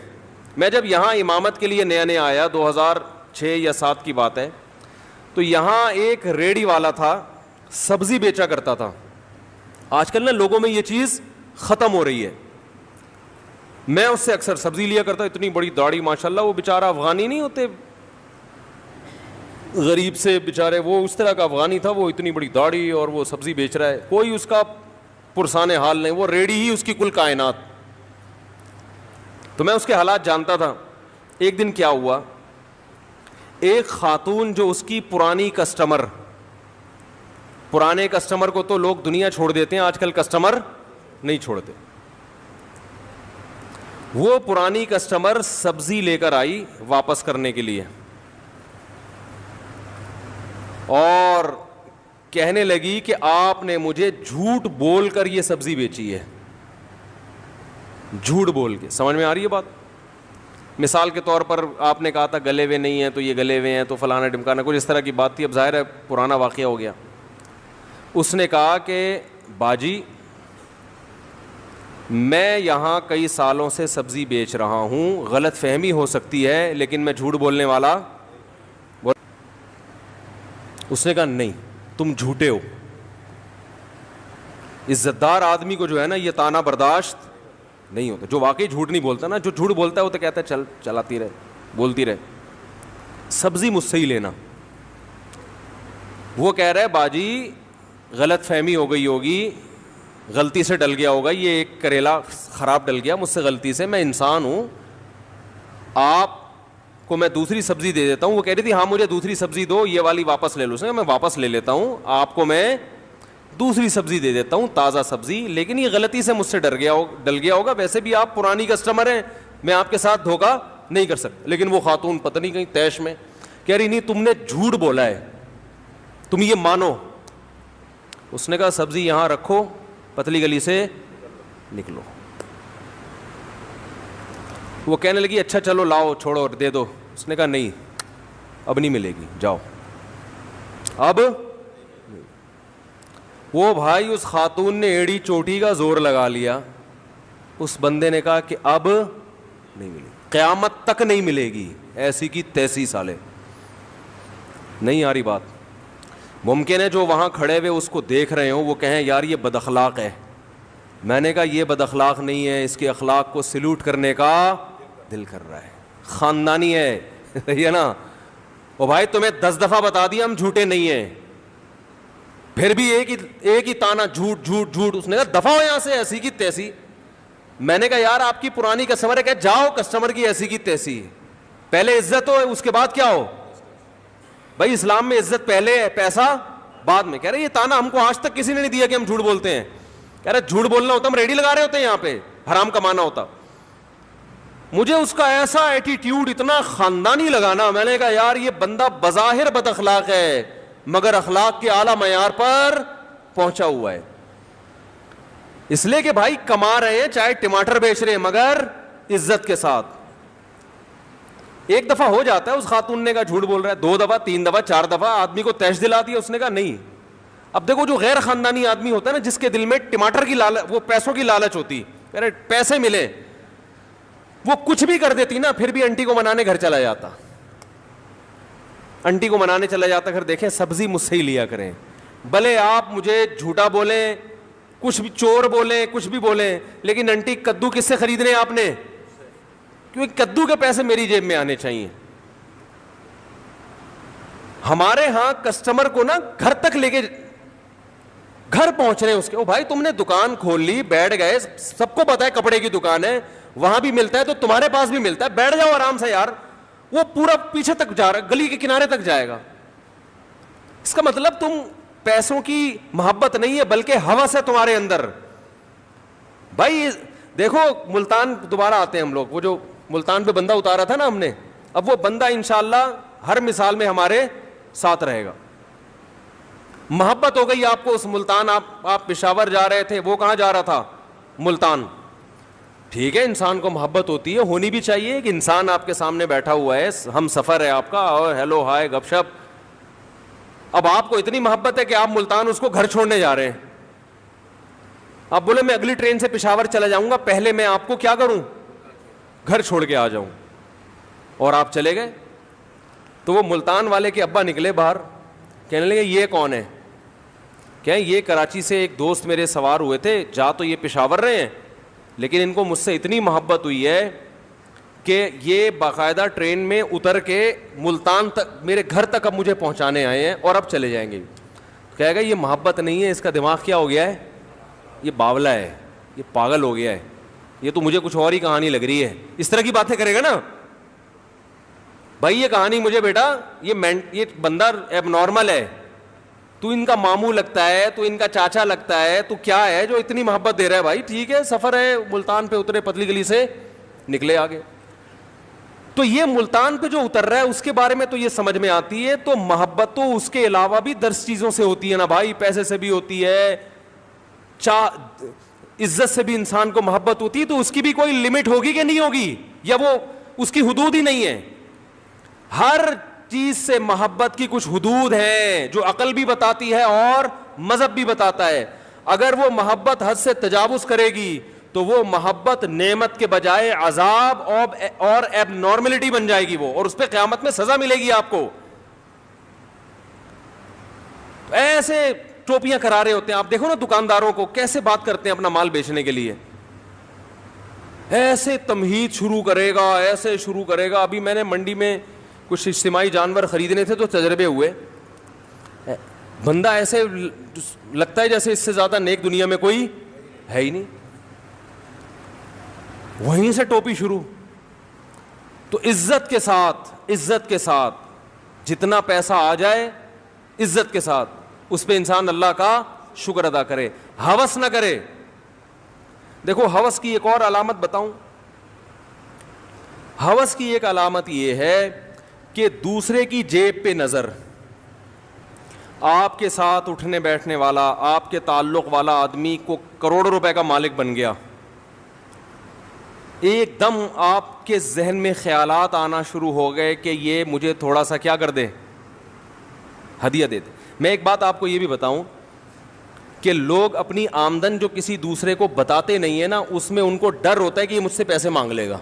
میں جب یہاں امامت کے لیے نیا آیا, 2006 یا 7 کی بات ہے, تو یہاں ایک ریڑھی والا تھا, سبزی بیچا کرتا تھا. آج کل نا لوگوں میں یہ چیز ختم ہو رہی ہے. میں اس سے اکثر سبزی لیا کرتا, اتنی بڑی داڑھی ماشاءاللہ, وہ بیچارہ افغانی نہیں ہوتے, غریب سے بیچارے, وہ اس طرح کا افغانی تھا, وہ اتنی بڑی داڑھی اور وہ سبزی بیچ رہا ہے, کوئی اس کا پرسان حال نہیں, وہ ریڈی ہی اس کی کل کائنات. تو میں اس کے حالات جانتا تھا. ایک دن کیا ہوا, ایک خاتون جو اس کی پرانی کسٹمر, پرانے کسٹمر کو تو لوگ دنیا چھوڑ دیتے ہیں, آج کل کسٹمر نہیں چھوڑتے, وہ پرانی کسٹمر سبزی لے کر آئی واپس کرنے کے لیے, اور کہنے لگی کہ آپ نے مجھے جھوٹ بول کر یہ سبزی بیچی ہے, جھوٹ بول کے. سمجھ میں آ رہی ہے بات؟ مثال کے طور پر آپ نے کہا تھا گلے ہوئے نہیں ہیں تو یہ گلے ہوئے ہیں, تو فلانا ڈمکانا, کچھ اس طرح کی بات تھی. اب ظاہر ہے پرانا واقعہ ہو گیا. اس نے کہا کہ باجی میں یہاں کئی سالوں سے سبزی بیچ رہا ہوں, غلط فہمی ہو سکتی ہے لیکن میں جھوٹ بولنے والا. اس نے کہا نہیں تم جھوٹے ہو. عزت دار آدمی کو جو ہے نا یہ طعنہ برداشت نہیں ہوتا, جو واقعی جھوٹ نہیں بولتا نا. جو جھوٹ بولتا ہے وہ تو کہتا ہے چل چلاتی رہے, بولتی رہے, سبزی مجھ سے ہی لینا. وہ کہہ رہا ہے باجی غلط فہمی ہو گئی ہوگی, غلطی سے ڈل گیا ہوگا, یہ ایک کریلا خراب ڈل گیا مجھ سے غلطی سے, میں انسان ہوں, آپ کو میں دوسری سبزی دے دیتا ہوں. وہ کہہ رہی تھی ہاں مجھے دوسری سبزی دو, یہ والی واپس لے لو. اس نے کہا میں واپس لے لیتا ہوں, آپ کو میں دوسری سبزی دے دیتا ہوں, تازہ سبزی, لیکن یہ غلطی سے مجھ سے ڈل گیا ہوگا, ویسے بھی آپ پرانی کسٹمر ہیں, میں آپ کے ساتھ دھوکہ نہیں کر سکتا. لیکن وہ خاتون پتہ نہیں کہیں تیش میں کہہ رہی نہیں تم نے جھوٹ بولا ہے, تم یہ مانو. اس نے کہا سبزی یہاں رکھو, پتلی گلی سے نکلو. وہ کہنے لگی اچھا چلو لاؤ چھوڑو دے دو. اس نے کہا نہیں اب نہیں ملے گی, جاؤ اب. وہ بھائی اس خاتون نے ایڑی چوٹی کا زور لگا لیا. اس بندے نے کہا کہ اب نہیں ملے, قیامت تک نہیں ملے گی, ایسی کی تیسی سالے. نہیں آ رہی بات؟ ممکن ہے جو وہاں کھڑے ہوئے اس کو دیکھ رہے ہوں وہ کہیں یار یہ بد اخلاق ہے. میں نے کہا یہ بد اخلاق نہیں ہے, اس کے اخلاق کو سلوٹ کرنے کا دل کر رہا ہے, خاندانی ہے یہ نا. او بھائی تمہیں 10 دفعہ بتا دیا ہم جھوٹے نہیں ہیں, پھر بھی ایک ہی تانا جھوٹ جھوٹ جھوٹ. اس نے کہا دفعہ ہو یہاں سے, ایسی کی تیسی. میں نے کہا یار آپ کی پرانی کسٹمر ہے, کہ جاؤ کسٹمر کی ایسی کی تیسی, پہلے عزت ہو اس کے بعد کیا ہو. بھائی اسلام میں عزت پہلے ہے, پیسہ بعد میں. کہہ رہے یہ تانا ہم کو آج تک کسی نے نہیں دیا کہ ہم جھوٹ بولتے ہیں. کہہ رہے جھوٹ بولنا ہوتا ہم ریڈی لگا رہے ہوتے ہیں یہاں پہ, حرام کمانا ہوتا. مجھے اس کا ایسا ایٹیٹیوڈ اتنا خاندانی لگانا, میں نے کہا یار یہ بندہ بظاہر بد اخلاق ہے مگر اخلاق کے اعلیٰ معیار پر پہنچا ہوا ہے. اس لیے کہ بھائی کما رہے ہیں, چاہے ٹماٹر بیچ رہے ہیں, مگر عزت کے ساتھ. ایک دفعہ ہو جاتا ہے, اس خاتون نے کہا جھوٹ بول رہا ہے, 2 دفعہ 3 دفعہ 4 دفعہ آدمی کو تیش دلا دیا. اس نے کہا نہیں. اب دیکھو جو غیر خاندانی آدمی ہوتا ہے نا, جس کے دل میں ٹماٹر کی لالچ, وہ پیسوں کی لالچ ہوتی, ارے پیسے ملے, وہ کچھ بھی کر دیتی نا, پھر بھی انٹی کو منانے گھر چلا جاتا, انٹی کو منانے چلا جاتا. گھر دیکھیں سبزی مجھ سے ہی لیا کریں, بھلے آپ مجھے جھوٹا بولیں, کچھ بھی چور بولیں, کچھ بھی بولیں, لیکن انٹی کدو کس سے خریدنے آپ نے, کیونکہ کدو کے پیسے میری جیب میں آنے چاہیے. ہمارے ہاں کسٹمر کو نا گھر تک لے کے, گھر پہنچ رہے ہیں اس کے. او بھائی تم نے دکان کھول لی, بیٹھ گئے, سب کو پتا ہے کپڑے کی دکان ہے, وہاں بھی ملتا ہے تو تمہارے پاس بھی ملتا ہے, بیٹھ جاؤ آرام سے یار. وہ پورا پیچھے تک جا رہا ہے, گلی کے کنارے تک جائے گا. اس کا مطلب تم پیسوں کی محبت نہیں ہے بلکہ ہوس ہے تمہارے اندر. بھائی دیکھو ملتان دوبارہ آتے ہیں ہم لوگ, وہ جو ملتان پہ بندہ اتارا تھا نا ہم نے, اب وہ بندہ انشاءاللہ ہر مثال میں ہمارے ساتھ رہے گا. محبت ہو گئی آپ کو اس ملتان, آپ پشاور جا رہے تھے, وہ کہاں جا رہا تھا, ملتان. ٹھیک ہے انسان کو محبت ہوتی ہے, ہونی بھی چاہیے. کہ انسان آپ کے سامنے بیٹھا ہوا ہے, ہم سفر ہے آپ کا, اور ہیلو ہائے گپ شپ. اب آپ کو اتنی محبت ہے کہ آپ ملتان اس کو گھر چھوڑنے جا رہے ہیں. آپ بولے میں اگلی ٹرین سے پشاور چلا جاؤں گا, پہلے میں آپ کو کیا کروں, گھر چھوڑ کے آ جاؤں. اور آپ چلے گئے. تو وہ ملتان والے کے ابا نکلے باہر, کہنے لگے یہ کون ہے. کہ یہ کراچی سے ایک دوست میرے سوار ہوئے تھے, جا تو یہ پشاور رہے ہیں لیکن ان کو مجھ سے اتنی محبت ہوئی ہے کہ یہ باقاعدہ ٹرین میں اتر کے ملتان تک میرے گھر تک اب مجھے پہنچانے آئے ہیں اور اب چلے جائیں گے. کہے گا یہ محبت نہیں ہے, اس کا دماغ کیا ہو گیا ہے, یہ باولا ہے, یہ پاگل ہو گیا ہے, یہ تو مجھے کچھ اور ہی کہانی لگ رہی ہے. اس طرح کی باتیں کرے گا نا. بھائی یہ کہانی مجھے بیٹا یہ بندہ ایب نارمل ہے, تو ان کا ماموں لگتا ہے, تو ان کا چاچا لگتا ہے, تو کیا ہے جو اتنی محبت دے رہا ہے. بھائی ٹھیک ہے, سفر ہے, ملتان پہ اترے, پتلی گلی سے نکلے آگے. تو یہ ملتان پہ جو اتر رہا ہے اس کے بارے میں تو یہ سمجھ میں آتی ہے. تو محبت تو اس کے علاوہ بھی 10 چیزوں سے ہوتی ہے نا بھائی. پیسے سے بھی ہوتی ہے, عزت سے بھی انسان کو محبت ہوتی ہے. تو اس کی بھی کوئی لمٹ ہوگی کہ نہیں ہوگی, یا وہ اس کی حدود ہی نہیں ہے. ہر چیز سے محبت کی کچھ حدود ہیں جو عقل بھی بتاتی ہے اور مذہب بھی بتاتا ہے. اگر وہ محبت حد سے تجاوز کرے گی تو وہ محبت نعمت کے بجائے عذاب اور ایب نارملٹی بن جائے گی وہ, اور اس پہ قیامت میں سزا ملے گی آپ کو. ایسے ٹوپیاں کرا رہے ہوتے ہیں, آپ دیکھو نا دکانداروں کو کیسے بات کرتے ہیں اپنا مال بیچنے کے لیے. ایسے تمہید شروع کرے گا, ایسے شروع کرے گا. ابھی میں نے منڈی میں کچھ اجتماعی جانور خریدنے تھے تو تجربے ہوئے. بندہ ایسے لگتا ہے جیسے اس سے زیادہ نیک دنیا میں کوئی ہے ہی نہیں. وہیں سے ٹوپی شروع. تو عزت کے ساتھ جتنا پیسہ آ جائے عزت کے ساتھ اس پہ انسان اللہ کا شکر ادا کرے, ہوس نہ کرے. دیکھو ہوس کی ایک اور علامت بتاؤں. ہوس کی ایک علامت یہ ہے کہ دوسرے کی جیب پہ نظر. آپ کے ساتھ اٹھنے بیٹھنے والا, آپ کے تعلق والا آدمی کو کروڑوں روپے کا مالک بن گیا, ایک دم آپ کے ذہن میں خیالات آنا شروع ہو گئے کہ یہ مجھے تھوڑا سا کیا کر دے, ہدیہ دے دے. میں ایک بات آپ کو یہ بھی بتاؤں کہ لوگ اپنی آمدن جو کسی دوسرے کو بتاتے نہیں ہے نا, اس میں ان کو ڈر ہوتا ہے کہ یہ مجھ سے پیسے مانگ لے گا.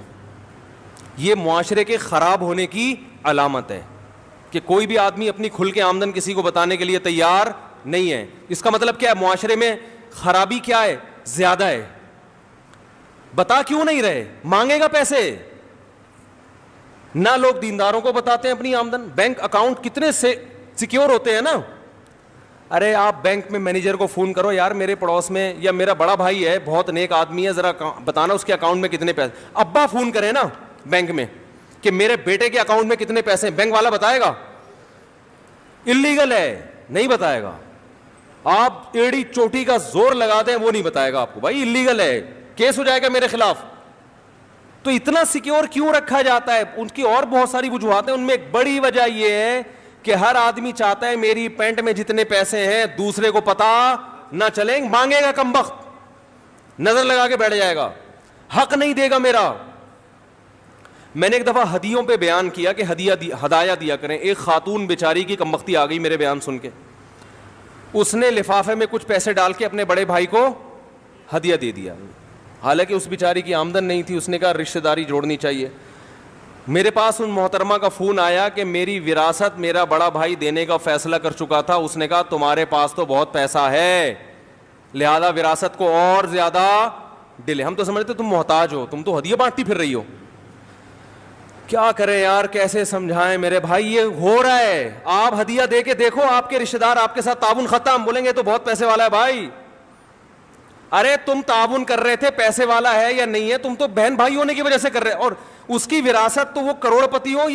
یہ معاشرے کے خراب ہونے کی علامت ہے کہ کوئی بھی آدمی اپنی کھل کے آمدن کسی کو بتانے کے لیے تیار نہیں ہے. اس کا مطلب کیا ہے, معاشرے میں خرابی کیا ہے, زیادہ ہے. بتا کیوں نہیں رہے, مانگے گا پیسے. نہ لوگ دینداروں کو بتاتے ہیں اپنی آمدن. بینک اکاؤنٹ کتنے سے سیکیور ہوتے ہیں نا. ارے آپ بینک میں مینیجر کو فون کرو, یار میرے پڑوس میں یا میرا بڑا بھائی ہے, بہت نیک آدمی ہے, ذرا بتانا اس کے اکاؤنٹ میں کتنے پیسے. ابا فون کرے نا بینک میں کہ میرے بیٹے کے اکاؤنٹ میں کتنے پیسے ہیں, بینک والا بتائے گا؟ اللیگل ہے, نہیں بتائے گا. آپ ایڑی چوٹی کا زور لگا دیں وہ نہیں بتائے گا آپ کو, بھائی اللیگل ہے, کیس ہو جائے گا میرے خلاف. تو اتنا سیکیور کیوں رکھا جاتا ہے؟ ان کی اور بہت ساری وجوہات ہیں. ان میں ایک بڑی وجہ یہ ہے کہ ہر آدمی چاہتا ہے میری پینٹ میں جتنے پیسے ہیں دوسرے کو پتا نہ چلیں. مانگے گا کمبخت, نظر لگا کے بیٹھ جائے گا, حق نہیں دے گا میرا. میں نے ایک دفعہ ہدیوں پہ بیان کیا کہ ہدایہ دیا کریں. ایک خاتون بیچاری کی کمبختی آ گئی میرے بیان سن کے. اس نے لفافے میں کچھ پیسے ڈال کے اپنے بڑے بھائی کو ہدیہ دے دیا, حالانکہ اس بیچاری کی آمدن نہیں تھی. اس نے کہا رشتہ داری جوڑنی چاہیے. میرے پاس ان محترمہ کا فون آیا کہ میری وراثت میرا بڑا بھائی دینے کا فیصلہ کر چکا تھا. اس نے کہا تمہارے پاس تو بہت پیسہ ہے, لہذا وراثت کو اور زیادہ ڈیلے. ہم تو سمجھتے تم محتاج ہو, تم تو ہدیہ بانٹتی پھر رہی ہو. کیا کریں یار, کیسے سمجھائیں میرے بھائی, یہ ہو رہا ہے. آپ ہدیہ دے کے دیکھو, آپ کے رشتہ دار آپ کے ساتھ تعاون ختم. بولیں گے تو بہت پیسے والا ہے بھائی. ارے تم تعاون کر رہے تھے, پیسے والا ہے یا نہیں ہے, تم تو بہن بھائی ہونے کی وجہ سے کر رہے. اور اس کی وراثت تو وہ کروڑ پتی ہو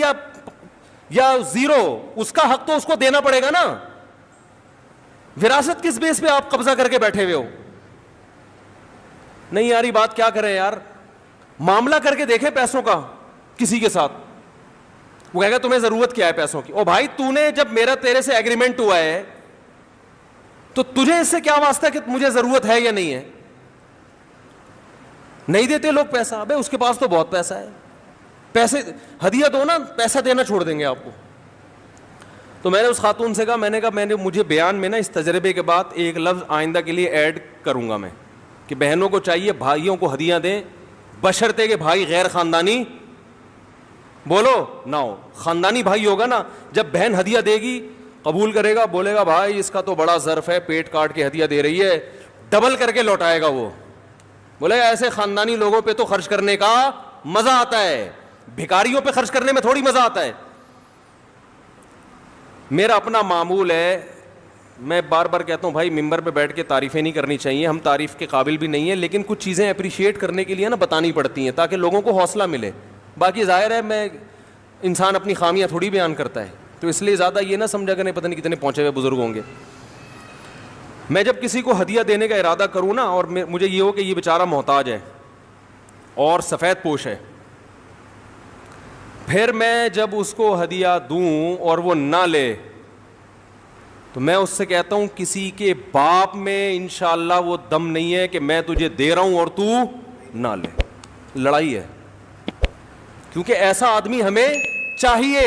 یا زیرو, اس کا حق تو اس کو دینا پڑے گا نا. وراثت کس بیس پہ آپ قبضہ کر کے بیٹھے ہوئے ہو؟ نہیں یار یہ بات کیا کریں یار. معاملہ کر کے دیکھیں پیسوں کا کسی کے ساتھ, وہ کہے گا تمہیں ضرورت کیا ہے پیسوں کی. او بھائی تو نے جب میرا تیرے سے ایگریمنٹ ہوا ہے تو تجھے اس سے کیا واسطہ کہ مجھے ضرورت ہے یا نہیں ہے. نہیں دیتے لوگ پیسہ, ابے اس کے پاس تو بہت پیسہ ہے, پیسے ہدیہ دو نا, پیسہ دینا چھوڑ دیں گے آپ کو. تو میں نے اس خاتون سے کہا, میں نے مجھے بیان میں نا اس تجربے کے بعد ایک لفظ آئندہ کے لیے ایڈ کروں گا میں کہ بہنوں کو چاہیے بھائیوں کو ہدیہ دیں, بشرطے کہ بھائی غیر خاندانی بولو نہ ہو. خاندانی بھائی ہوگا نا, جب بہن ہدیہ دے گی قبول کرے گا, بولے گا بھائی اس کا تو بڑا ظرف ہے, پیٹ کاٹ کے ہدیہ دے رہی ہے, ڈبل کر کے لوٹائے گا وہ. بولے ایسے خاندانی لوگوں پہ تو خرچ کرنے کا مزہ آتا ہے. بھکاریوں پہ خرچ کرنے میں تھوڑی مزہ آتا ہے. میرا اپنا معمول ہے, میں بار بار کہتا ہوں بھائی ممبر پہ بیٹھ کے تعریفیں نہیں کرنی چاہیے, ہم تعریف کے قابل بھی نہیں ہیں, لیکن کچھ چیزیں اپریشیٹ کرنے کے لیے نا بتانی پڑتی ہیں تاکہ لوگوں کو حوصلہ ملے. باقی ظاہر ہے میں انسان اپنی خامیاں تھوڑی بیان کرتا ہے, تو اس لیے زیادہ یہ نہ سمجھا کریں پتہ نہیں کتنے پہنچے ہوئے بزرگ ہوں گے. میں جب کسی کو ہدیہ دینے کا ارادہ کروں نا, اور مجھے یہ ہو کہ یہ بیچارہ محتاج ہے اور سفید پوش ہے, پھر میں جب اس کو ہدیہ دوں اور وہ نہ لے تو میں اس سے کہتا ہوں کسی کے باپ میں انشاءاللہ وہ دم نہیں ہے کہ میں تجھے دے رہا ہوں اور تو نہ لے. لڑائی ہے, کیونکہ ایسا آدمی ہمیں چاہیے,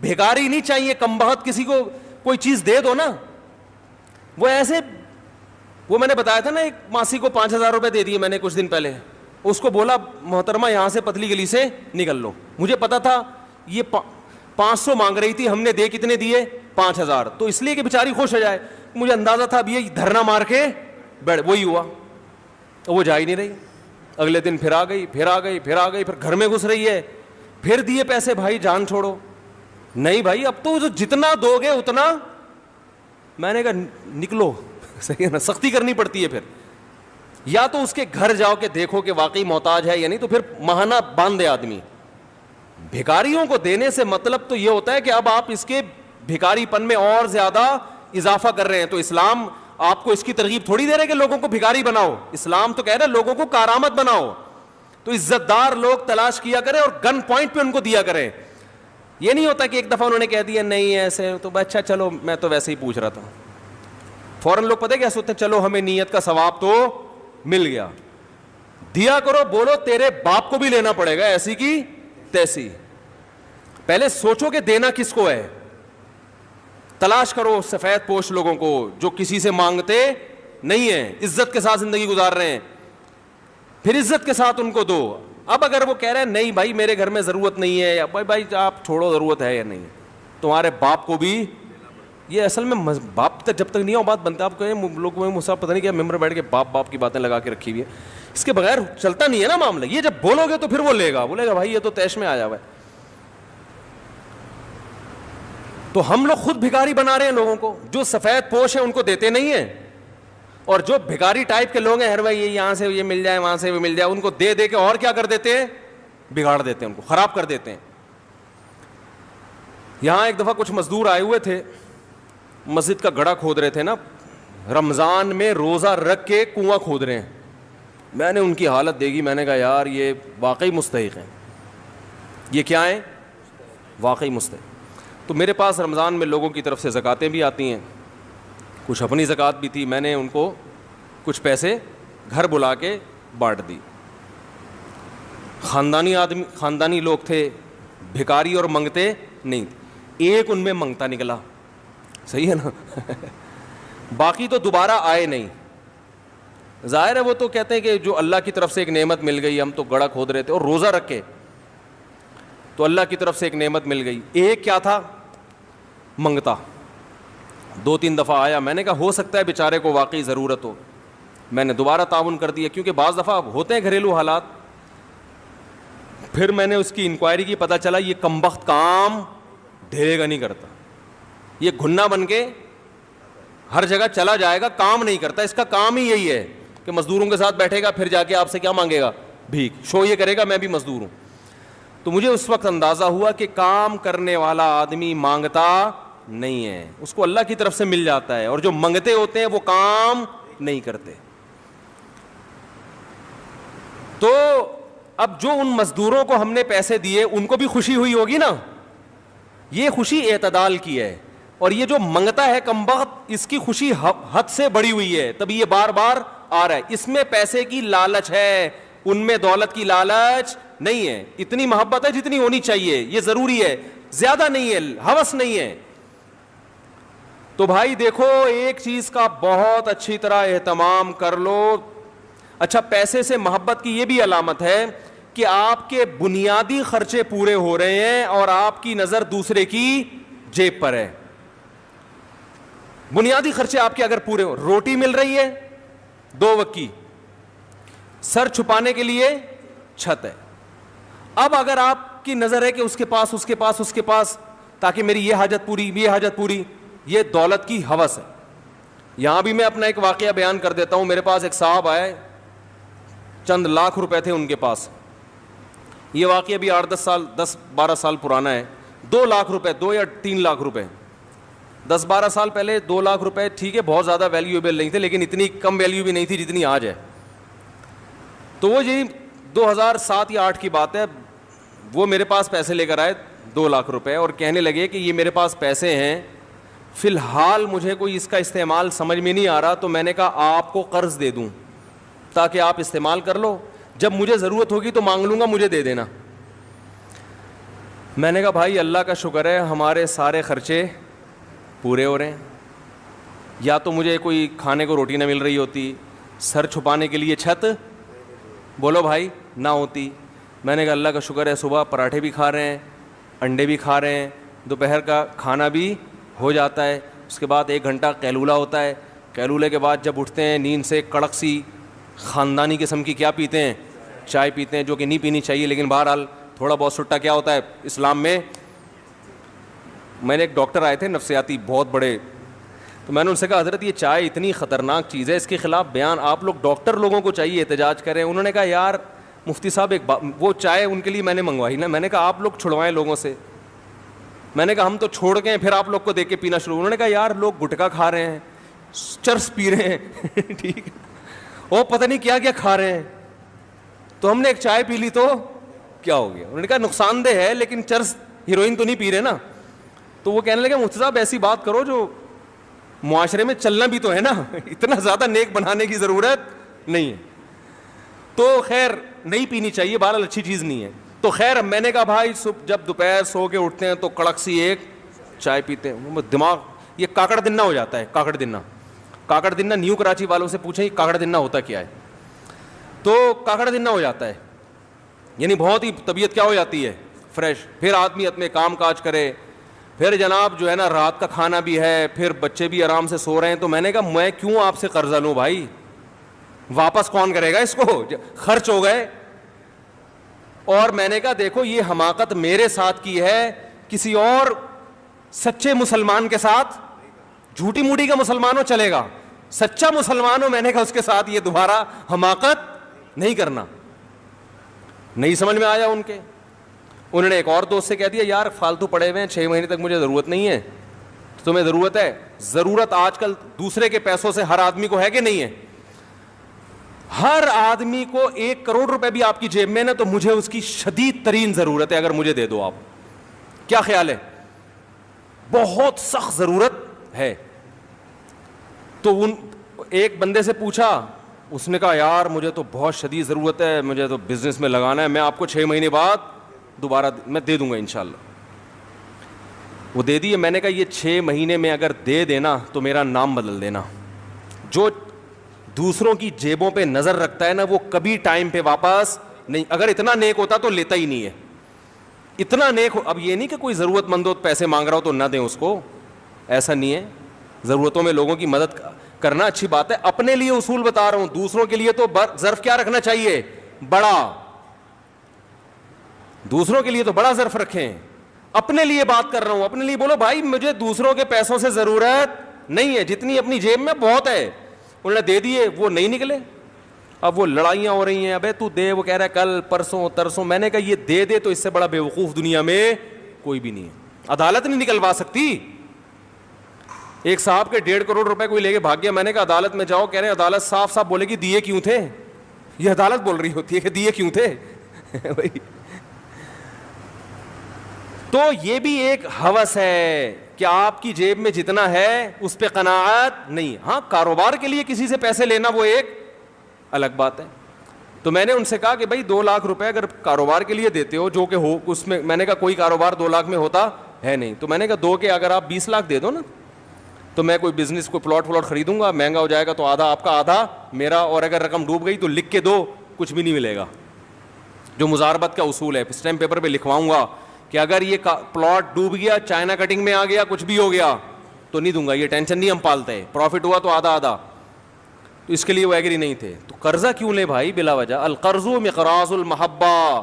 بھیکاری نہیں چاہیے. کم بخت کسی کو کوئی چیز دے دو نا, وہ ایسے, وہ میں نے بتایا تھا نا ایک ماسی کو 5,000 روپے دے دیے میں نے کچھ دن پہلے, اس کو بولا محترمہ یہاں سے پتلی گلی سے نکل لو. مجھے پتا تھا یہ 500 مانگ رہی تھی, ہم نے دے کتنے دیے 5,000, تو اس لیے کہ بیچاری خوش ہو جائے. مجھے اندازہ تھا اب یہ دھرنا مار کے بیٹھ, وہی ہوا, وہ جا ہی نہیں رہی. اگلے دن پھر آ گئی, پھر آ گئی, پھر آ گئی, پھر گھر میں گھس رہی ہے, پھر دیے پیسے. بھائی جان چھوڑو, نہیں بھائی اب تو جتنا دو گے اتنا. میں نے کہا نکلو, صحیح ہے نا, سختی کرنی پڑتی ہے. پھر یا تو اس کے گھر جاؤ کہ دیکھو کہ واقعی محتاج ہے یا نہیں, تو پھر ماہانہ باندھ دے آدمی. بھکاریوں کو دینے سے مطلب تو یہ ہوتا ہے کہ اب آپ اس کے بھکاری پن میں اور زیادہ اضافہ کر رہے ہیں. تو اسلام آپ کو اس کی ترغیب تھوڑی دے رہے کہ لوگوں کو بھکاری بناؤ, اسلام تو کہہ رہے لوگوں کو کارآمد بناؤ. تو عزت دار لوگ تلاش کیا کریں اور گن پوائنٹ پہ ان کو دیا کریں. یہ نہیں ہوتا کہ ایک دفعہ انہوں نے کہہ دیا نہیں ایسے تو اچھا چلو میں تو ویسے ہی پوچھ رہا تھا, فوراً لوگ پتہ کیا سوچتے ہیں, چلو ہمیں نیت کا ثواب تو مل گیا. دیا کرو, بولو تیرے باپ کو بھی لینا پڑے گا ایسی کی تیسی. پہلے سوچو کہ دینا کس کو ہے. تلاش کرو سفید پوش لوگوں کو جو کسی سے مانگتے نہیں ہیں, عزت کے ساتھ زندگی گزار رہے ہیں, پھر عزت کے ساتھ ان کو دو. اب اگر وہ کہہ رہے ہیں نہیں بھائی میرے گھر میں ضرورت نہیں ہے, یا بھائی آپ چھوڑو ضرورت ہے یا نہیں, تمہارے باپ کو بھی. یہ اصل میں باپ تک جب تک نہیں ہو بات بنتا, آپ کہیں لوگ میں مصعب پتہ نہیں کیا ممبر بیٹھ کے باپ کی باتیں لگا کے رکھی ہوئی ہے, اس کے بغیر چلتا نہیں ہے نا معاملہ. یہ جب بولو گے تو پھر وہ لے گا, بولے گا بھائی یہ تو تیش میں آیا ہوا ہے. تو ہم لوگ خود بھکاری بنا رہے ہیں لوگوں کو. جو سفید پوش ہیں ان کو دیتے نہیں ہیں, اور جو بھکاری ٹائپ کے لوگ ہیں ہر بھائی یہ یہاں سے یہ مل جائے وہاں سے وہ مل جائے, ان کو دے دے کے اور کیا کر دیتے ہیں, بگاڑ دیتے ہیں, ان کو خراب کر دیتے ہیں. یہاں ایک دفعہ کچھ مزدور آئے ہوئے تھے, مسجد کا گڑھا کھود رہے تھے نا, رمضان میں روزہ رکھ کے کنواں کھود رہے ہیں. میں نے ان کی حالت دیکھی, میں نے کہا یار یہ واقعی مستحق ہیں, یہ کیا ہیں, واقعی مستحق. تو میرے پاس رمضان میں لوگوں کی طرف سے زکاتیں بھی آتی ہیں, کچھ اپنی زکات بھی تھی, میں نے ان کو کچھ پیسے گھر بلا کے بانٹ دی. خاندانی لوگ تھے, بھکاری اور منگتے نہیں. ایک ان میں منگتا نکلا, صحیح ہے نا, باقی تو دوبارہ آئے نہیں. ظاہر ہے وہ تو کہتے ہیں کہ جو اللہ کی طرف سے ایک نعمت مل گئی, ہم تو گڑھا کھود رہے تھے اور روزہ رکھے تو اللہ کی طرف سے ایک نعمت مل گئی. ایک کیا تھا, منگتا. 2-3 دفعہ آیا, میں نے کہا ہو سکتا ہے بیچارے کو واقعی ضرورت ہو, میں نے دوبارہ تعاون کر دیا, کیونکہ بعض دفعہ ہوتے ہیں گھریلو حالات. پھر میں نے اس کی انکوائری کی, پتہ چلا یہ کمبخت کام ڈھیرے گا نہیں کرتا, یہ گھنا بن کے ہر جگہ چلا جائے گا, کام نہیں کرتا. اس کا کام ہی یہی ہے کہ مزدوروں کے ساتھ بیٹھے گا, پھر جا کے آپ سے کیا مانگے گا, بھیک. شو یہ کرے گا میں بھی مزدور ہوں. تو مجھے اس وقت اندازہ ہوا کہ کام کرنے والا آدمی مانگتا نہیں ہے, اس کو اللہ کی طرف سے مل جاتا ہے, اور جو منگتے ہوتے ہیں وہ کام نہیں کرتے. تو اب جو ان مزدوروں کو ہم نے پیسے دیے ان کو بھی خوشی ہوئی ہوگی نا, یہ خوشی اعتدال کی ہے. اور یہ جو منگتا ہے کمبخت, اس کی خوشی حد سے بڑی ہوئی ہے, تبھی یہ بار بار آ رہا ہے. اس میں پیسے کی لالچ ہے, ان میں دولت کی لالچ نہیں ہے. اتنی محبت ہے جتنی ہونی چاہیے, یہ ضروری ہے, زیادہ نہیں ہے, ہوس نہیں ہے. تو بھائی دیکھو ایک چیز کا بہت اچھی طرح اہتمام کر لو. اچھا, پیسے سے محبت کی یہ بھی علامت ہے کہ آپ کے بنیادی خرچے پورے ہو رہے ہیں اور آپ کی نظر دوسرے کی جیب پر ہے. بنیادی خرچے آپ کے اگر پورے ہو, روٹی مل رہی ہے 2 وقت کی, سر چھپانے کے لیے چھت ہے. اب اگر آپ کی نظر ہے کہ اس کے پاس تاکہ میری یہ حاجت پوری. یہ دولت کی ہوس ہے. یہاں بھی میں اپنا ایک واقعہ بیان کر دیتا ہوں. میرے پاس ایک صاحب آئے, چند لاکھ روپے تھے ان کے پاس. یہ واقعہ بھی 10-12 سال پرانا ہے. 2 لاکھ روپے, 2 یا 3 لاکھ روپے, 10-12 سال پہلے 2 لاکھ روپے ٹھیک ہے بہت زیادہ ویلیویبل نہیں تھے, لیکن اتنی کم ویلیو بھی نہیں تھی جتنی آج ہے. تو وہ یہی 2007 یا 2008 کی بات ہے, وہ میرے پاس پیسے لے کر آئے 2 لاکھ روپے, اور کہنے لگے کہ یہ میرے پاس پیسے ہیں, فی الحال مجھے کوئی اس کا استعمال سمجھ میں نہیں آ رہا, تو میں نے کہا آپ کو قرض دے دوں تاکہ آپ استعمال کر لو, جب مجھے ضرورت ہوگی تو مانگ لوں گا, مجھے دے دینا. میں نے کہا بھائی اللہ کا شکر ہے ہمارے سارے خرچے پورے ہو رہے ہیں. یا تو مجھے کوئی کھانے کو روٹی نہ مل رہی ہوتی, سر چھپانے کے لیے چھت بولو بھائی نہ ہوتی. میں نے کہا اللہ کا شکر ہے صبح پراٹھے بھی کھا رہے ہیں, انڈے بھی کھا رہے ہیں, دوپہر کا کھانا بھی ہو جاتا ہے, اس کے بعد 1 گھنٹہ قیلولہ ہوتا ہے. قیلولے کے بعد جب اٹھتے ہیں نیند سے, کڑک سی خاندانی قسم کی کیا پیتے ہیں, چائے پیتے ہیں, جو کہ نہیں پینی چاہیے, لیکن بہرحال تھوڑا بہت سٹا کیا ہوتا ہے اسلام میں. میں نے ایک ڈاکٹر آئے تھے نفسیاتی بہت بڑے, تو میں نے ان سے کہا حضرت یہ چائے اتنی خطرناک چیز ہے, اس کے خلاف بیان آپ لوگ ڈاکٹر لوگوں کو چاہیے احتجاج کریں. انہوں نے کہا یار مفتی صاحب وہ چائے ان کے لیے میں نے منگوائی نا. میں نے کہا آپ لوگ چھڑوائیں لوگوں سے. میں نے کہا ہم تو چھوڑ گئے پھر آپ لوگ کو دیکھ کے پینا شروع. انہوں نے کہا یار لوگ گٹکا کھا رہے ہیں, چرس پی رہے ہیں ٹھیک ہے, اور پتہ نہیں کیا کیا کھا رہے ہیں, تو ہم نے ایک چائے پی لی تو کیا ہو گیا. انہوں نے کہا نقصان دہ ہے لیکن چرس ہیروئن تو نہیں پی رہے نا. تو وہ کہنے لگے مفتی صاحب ایسی بات کرو جو معاشرے میں چلنا بھی تو ہے نا, اتنا زیادہ نیک بنانے کی ضرورت نہیں ہے. تو خیر نہیں پینی چاہیے, بہرحال اچھی چیز نہیں ہے. تو خیر میں نے کہا بھائی جب دوپہر سو کے اٹھتے ہیں تو کڑک سی ایک چائے پیتے ہیں, دماغ یہ کاکڑ دنہ ہو جاتا ہے. کاکڑ دنہ نیو کراچی والوں سے پوچھیں کاکڑ دنہ ہوتا کیا ہے, تو کاکڑ دنہ ہو جاتا ہے, یعنی بہت ہی طبیعت کیا ہو جاتی ہے فریش. پھر آدمی اپنے کام کاج کرے, پھر جناب جو ہے نا رات کا کھانا بھی ہے, پھر بچے بھی آرام سے سو رہے ہیں. تو میں نے کہا میں کیوں آپ سے قرضہ لوں بھائی, واپس کون کرے گا اس کو, خرچ ہو گئے. اور میں نے کہا دیکھو یہ حماقت میرے ساتھ کی ہے, کسی اور سچے مسلمان کے ساتھ, جھوٹی موٹی کا مسلمان ہو چلے گا, سچا مسلمان ہو میں نے کہا اس کے ساتھ یہ دوبارہ حماقت نہیں کرنا. نہیں سمجھ میں آیا ان کے. انہوں نے ایک اور دوست سے کہہ دیا یار فالتو پڑے ہوئے ہیں, 6 مہینے تک مجھے ضرورت نہیں ہے, تمہیں ضرورت ہے. ضرورت آج کل دوسرے کے پیسوں سے ہر آدمی کو ہے کہ نہیں ہے, ہر آدمی کو 1 کروڑ روپے بھی آپ کی جیب میں نا تو مجھے اس کی شدید ترین ضرورت ہے, اگر مجھے دے دو آپ. کیا خیال ہے, بہت سخت ضرورت ہے. تو ایک بندے سے پوچھا, اس نے کہا یار مجھے تو بہت شدید ضرورت ہے, مجھے تو بزنس میں لگانا ہے, میں آپ کو 6 مہینے بعد دوبارہ میں دے دوں گا انشاءاللہ. وہ دے دیے. میں نے کہا یہ 6 مہینے میں اگر دے دینا تو میرا نام بدل دینا. جو دوسروں کی جیبوں پہ نظر رکھتا ہے نا وہ کبھی ٹائم پہ واپس نہیں, اگر اتنا نیک ہوتا تو لیتا ہی نہیں ہے, اتنا نیک ہو. اب یہ نہیں کہ کوئی ضرورت مند ہو پیسے مانگ رہا ہو تو نہ دیں اس کو, ایسا نہیں ہے. ضرورتوں میں لوگوں کی مدد کرنا اچھی بات ہے. اپنے لیے اصول بتا رہا ہوں, دوسروں کے لیے تو ظرف کیا رکھنا چاہیے, بڑا. دوسروں کے لیے تو بڑا ظرف رکھیں. اپنے لیے بات کر رہا ہوں, اپنے لیے بولو بھائی مجھے دوسروں کے پیسوں سے ضرورت نہیں ہے, جتنی اپنی جیب میں بہت ہے. انہوں نے دے دیے, وہ نہیں نکلے. اب وہ لڑائیاں ہو رہی ہیں, ابے تو دے, وہ کہہ رہا ہے کل پرسوں ترسوں. میں نے کہا یہ دے دے تو اس سے بڑا بیوقوف دنیا میں کوئی بھی نہیں ہے. عدالت نہیں نکلوا سکتی. ایک صاحب کے 1.5 کروڑ روپے کوئی لے کے بھاگ گیا. میں نے کہا عدالت میں جاؤ, کہہ رہے ہیں عدالت صاف صاف بولے گی دیے کیوں تھے. یہ عدالت بول رہی ہوتی ہے کہ دیے کیوں تھے تو یہ بھی ایک ہوس ہے کہ آپ کی جیب میں جتنا ہے اس پہ قناعت نہیں. ہاں کاروبار کے لیے کسی سے پیسے لینا وہ ایک الگ بات ہے. تو میں نے ان سے کہا کہ بھائی 2 لاکھ روپے اگر کاروبار کے لیے دیتے ہو جو کہ ہو اس میں نے کہا کوئی کاروبار 2 لاکھ میں ہوتا ہے نہیں. تو میں نے کہا 2 کے اگر آپ 20 لاکھ دے دو نا تو میں کوئی بزنس کوئی پلاٹ خریدوں گا, مہنگا ہو جائے گا تو آدھا آپ کا آدھا میرا, اور اگر رقم ڈوب گئی تو لکھ کے دو, کچھ بھی نہیں ملے گا. جو مزاربت کا اصول ہے, اسٹیمپ پیپر پہ لکھواؤں گا کہ اگر یہ پلاٹ ڈوب گیا, چائنا کٹنگ میں آ گیا, کچھ بھی ہو گیا تو نہیں دوں گا, یہ ٹینشن نہیں ہم پالتے, پروفٹ ہوا تو آدھا آدھا. تو اس کے لیے وہ ایگری نہیں تھے. تو قرضہ کیوں لے بھائی بلا وجہ. القرض مقراض المحبہ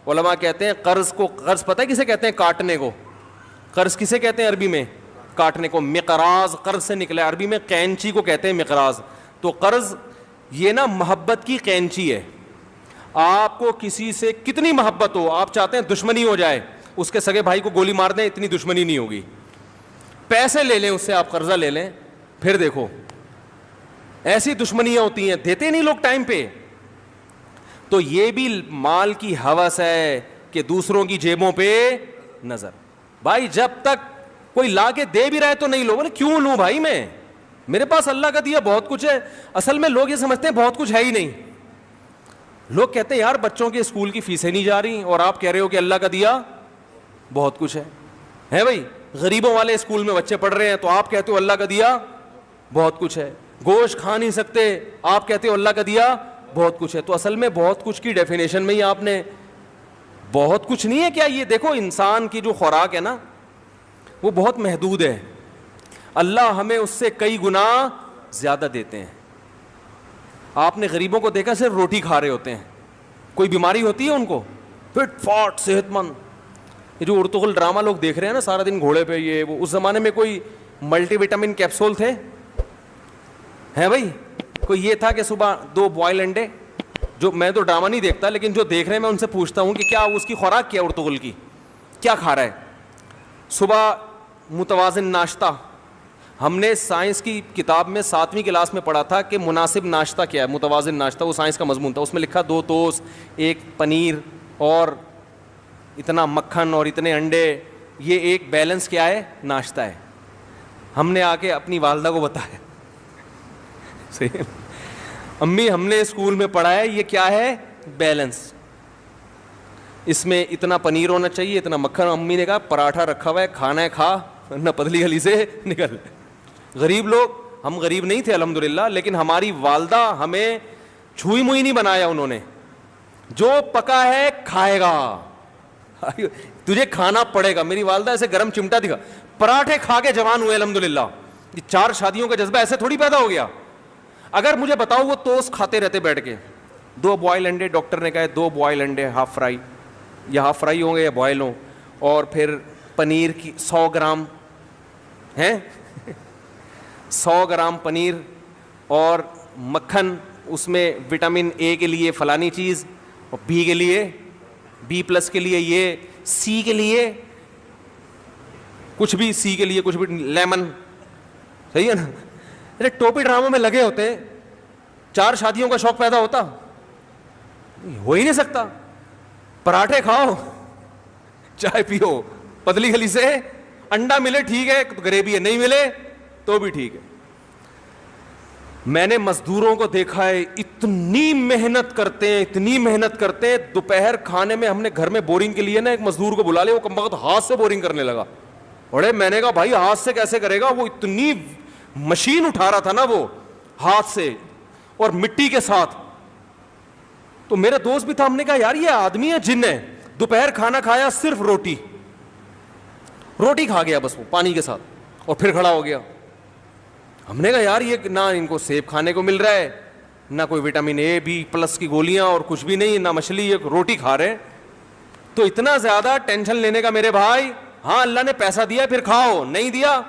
علماء کہتے ہیں قرض کو، قرض پتہ ہے کسے کہتے ہیں؟ کاٹنے کو. قرض کسے کہتے ہیں عربی میں؟ کاٹنے کو. مقراض قرض سے نکلا ہے، عربی میں قینچی کو کہتے ہیں مقراض. تو قرض یہ نا محبت کی قینچی ہے. آپ کو کسی سے کتنی محبت ہو، آپ چاہتے ہیں دشمنی ہو جائے، اس کے سگے بھائی کو گولی مار دیں، اتنی دشمنی نہیں ہوگی. پیسے لے لیں اس سے، آپ قرضہ لے لیں، پھر دیکھو ایسی دشمنیاں ہوتی ہیں، دیتے نہیں لوگ ٹائم پہ. تو یہ بھی مال کی ہوس ہے کہ دوسروں کی جیبوں پہ نظر. بھائی جب تک کوئی لا کے دے بھی رہا ہے تو نہیں لو. بولے کیوں لوں بھائی، میں میرے پاس اللہ کا دیا بہت کچھ ہے. اصل میں لوگ یہ سمجھتے ہیں بہت کچھ ہے ہی نہیں. لوگ کہتے ہیں یار بچوں کے اسکول کی فیسیں نہیں جا رہی، اور آپ کہہ رہے ہو کہ اللہ کا دیا بہت کچھ ہے بھائی. غریبوں والے اسکول میں بچے پڑھ رہے ہیں تو آپ کہتے ہو اللہ کا دیا بہت کچھ ہے. گوشت کھا نہیں سکتے، آپ کہتے ہو اللہ کا دیا بہت کچھ ہے. تو اصل میں بہت کچھ کی ڈیفینیشن میں ہی آپ نے بہت کچھ نہیں ہے کیا. یہ دیکھو انسان کی جو خوراک ہے نا وہ بہت محدود ہے. اللہ ہمیں اس سے کئی گنا زیادہ دیتے ہیں. آپ نے غریبوں کو دیکھا صرف روٹی کھا رہے ہوتے ہیں، کوئی بیماری ہوتی ہے ان کو، فٹ فاٹ صحت مند. یہ جو ارطغرل ڈرامہ لوگ دیکھ رہے ہیں نا سارا دن گھوڑے پہ یہ وہ، اس زمانے میں کوئی ملٹی وٹامن کیپسول تھے ہیں بھائی؟ کوئی یہ تھا کہ صبح 2 بوائل انڈے، جو میں تو ڈرامہ نہیں دیکھتا لیکن جو دیکھ رہے ہیں میں ان سے پوچھتا ہوں کہ کیا اس کی خوراک کیا ارطغرل کی، کیا کھا رہا ہے؟ صبح متوازن ناشتہ. ہم نے سائنس کی کتاب میں 7ویں کلاس میں پڑھا تھا کہ مناسب ناشتہ کیا ہے، متوازن ناشتہ. وہ سائنس کا مضمون تھا، اس میں لکھا 2 ٹوسٹ، 1 پنیر اور اتنا مکھن اور اتنے انڈے، یہ ایک بیلنس کیا ہے؟ ناشتہ ہے. ہم نے آ کے اپنی والدہ کو بتایا، صحیح امی ہم نے اسکول میں پڑھا ہے یہ کیا ہے؟ بیلنس. اس میں اتنا پنیر ہونا چاہیے، اتنا مکھن. امی نے کہا پراٹھا رکھا ہوا ہے، کھانا ہے کھا ورنہ پتلی گلی سے نکل. غریب لوگ، ہم غریب نہیں تھے الحمدللہ، لیکن ہماری والدہ ہمیں چھوئی موئی نہیں بنایا انہوں نے. جو پکا ہے کھائے گا، تجھے کھانا پڑے گا. میری والدہ ایسے گرم چمٹا دکھا، پراٹھے کھا کے جوان ہوئے الحمدللہ. یہ 4 شادیوں کا جذبہ ایسے تھوڑی پیدا ہو گیا. اگر مجھے بتاؤ وہ توست کھاتے رہتے بیٹھ کے. 2 بوائل انڈے، ڈاکٹر نے کہا 2 بوائل انڈے ہاف فرائی، یا ہاف فرائی ہوں گے یا بوائل ہوں، اور پھر پنیر کی 100 گرام ہیں 100 گرام پنیر اور مکھن. اس میں وٹامن اے کے لیے فلانی چیز، اور بی کے لیے B+ کے لیے یہ، سی کے لیے کچھ بھی، سی کے لیے کچھ بھی، لیمن. صحیح ہے نا؟ ارے ٹوپی ڈراموں میں لگے ہوتے، 4 شادیوں کا شوق پیدا ہوتا؟ ہو ہی نہیں سکتا. پراٹھے کھاؤ، چائے پیو پتلی گلی سے، انڈا ملے ٹھیک ہے گریوی ہے، نہیں ملے تو بھی ٹھیک ہے. میں نے مزدوروں کو دیکھا ہے اتنی محنت کرتے ہیں، اتنی محنت کرتے ہیں. دوپہر کھانے میں ہم نے گھر میں بورنگ کے لیے نا ایک مزدور کو بلا لیا، وہ کم وقت ہاتھ سے بورنگ کرنے لگا. اور میں نے کہا بھائی ہاتھ سے کیسے کرے گا؟ وہ اتنی مشین اٹھا رہا تھا نا وہ ہاتھ سے اور مٹی کے ساتھ. تو میرا دوست بھی تھا، ہم نے کہا یار یہ آدمی ہے جن ہے. دوپہر کھانا کھایا صرف روٹی کھا گیا بس وہ پانی کے ساتھ، اور پھر کھڑا ہو گیا. ہم نے کہا یار یہ نہ ان کو سیب کھانے کو مل رہا ہے، نہ کوئی وٹامن A+B+ کی گولیاں اور کچھ بھی نہیں، نہ مچھلی، یہ روٹی کھا رہے. تو اتنا زیادہ ٹینشن لینے کا میرے بھائی، ہاں اللہ نے پیسہ دیا پھر کھاؤ، نہیں دیا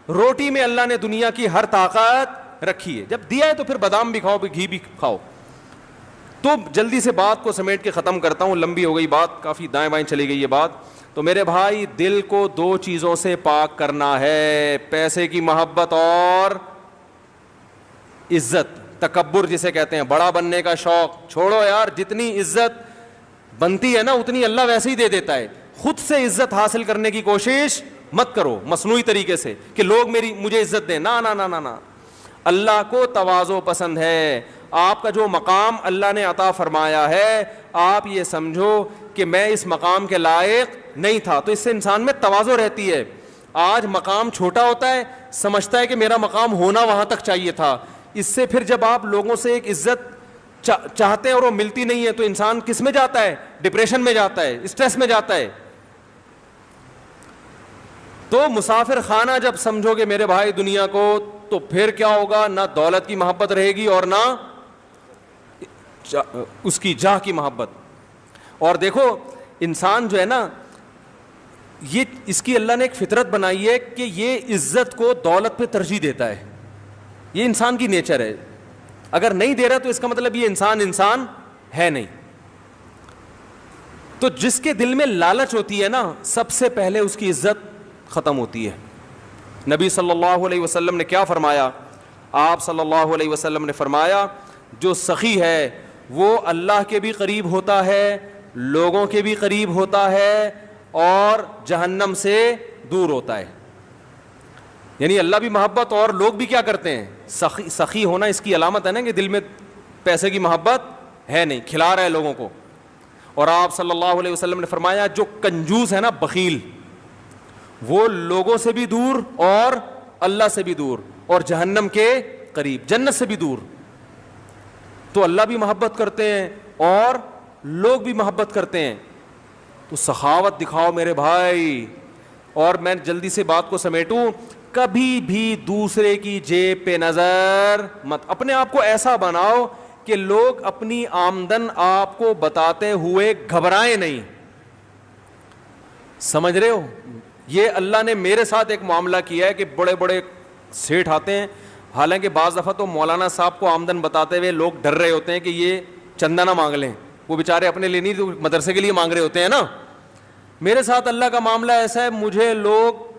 روٹی میں اللہ نے دنیا کی ہر طاقت رکھی ہے. جب دیا ہے تو پھر بادام بھی کھاؤ، گھی بھی کھاؤ. تو جلدی سے بات کو سمیٹ کے ختم کرتا ہوں، لمبی ہو گئی بات، کافی دائیں بائیں چلی گئی یہ بات. تو میرے بھائی دل کو 2 چیزوں سے پاک کرنا ہے، پیسے کی محبت اور عزت. تکبر جسے کہتے ہیں، بڑا بننے کا شوق چھوڑو یار. جتنی عزت بنتی ہے نا اتنی اللہ ویسے ہی دے دیتا ہے. خود سے عزت حاصل کرنے کی کوشش مت کرو مصنوعی طریقے سے کہ لوگ مجھے عزت دیں. نا نا نا نا نا. اللہ کو تواضع پسند ہے. آپ کا جو مقام اللہ نے عطا فرمایا ہے، آپ یہ سمجھو کہ میں اس مقام کے لائق نہیں تھا، تو اس سے انسان میں تواضع رہتی ہے. آج مقام چھوٹا ہوتا ہے، سمجھتا ہے کہ میرا مقام ہونا وہاں تک چاہیے تھا. اس سے پھر جب آپ لوگوں سے ایک عزت چاہتے ہیں اور وہ ملتی نہیں ہے تو انسان کس میں جاتا ہے؟ ڈپریشن میں جاتا ہے، اسٹریس میں جاتا ہے. تو مسافر خانہ جب سمجھو گے میرے بھائی دنیا کو، تو پھر کیا ہوگا؟ نہ دولت کی محبت رہے گی اور نہ اس کی جاہ کی محبت. اور دیکھو انسان جو ہے نا, یہ اس کی اللہ نے ایک فطرت بنائی ہے کہ یہ عزت کو دولت پہ ترجیح دیتا ہے. یہ انسان کی نیچر ہے. اگر نہیں دے رہا تو اس کا مطلب یہ انسان ہے نہیں. تو جس کے دل میں لالچ ہوتی ہے نا, سب سے پہلے اس کی عزت ختم ہوتی ہے. نبی صلی اللہ علیہ وسلم نے کیا فرمایا؟ آپ صلی اللہ علیہ وسلم نے فرمایا جو سخی ہے وہ اللہ کے بھی قریب ہوتا ہے, لوگوں کے بھی قریب ہوتا ہے, اور جہنم سے دور ہوتا ہے. یعنی اللہ بھی محبت اور لوگ بھی کیا کرتے ہیں؟ سخی ہونا اس کی علامت ہے نا کہ دل میں پیسے کی محبت ہے نہیں, کھلا رہا ہے لوگوں کو. اور آپ صلی اللہ علیہ وسلم نے فرمایا جو کنجوس ہے نا, بخیل, وہ لوگوں سے بھی دور اور اللہ سے بھی دور اور جہنم کے قریب, جنت سے بھی دور. تو اللہ بھی محبت کرتے ہیں اور لوگ بھی محبت کرتے ہیں. تو سخاوت دکھاؤ میرے بھائی. اور میں جلدی سے بات کو سمیٹوں, کبھی بھی دوسرے کی جیب پہ نظر مت. اپنے آپ کو ایسا بناؤ کہ لوگ اپنی آمدن آپ کو بتاتے ہوئے گھبرائیں نہیں. سمجھ رہے ہو؟ یہ اللہ نے میرے ساتھ ایک معاملہ کیا ہے کہ بڑے بڑے سیٹھ آتے ہیں, حالانکہ بعض دفعہ تو مولانا صاحب کو آمدن بتاتے ہوئے لوگ ڈر رہے ہوتے ہیں کہ یہ چندہ نہ مانگ لیں. وہ بیچارے اپنے لیے نہیں, مدرسے کے لیے مانگ رہے ہوتے ہیں نا. میرے ساتھ اللہ کا معاملہ ایسا ہے, مجھے لوگ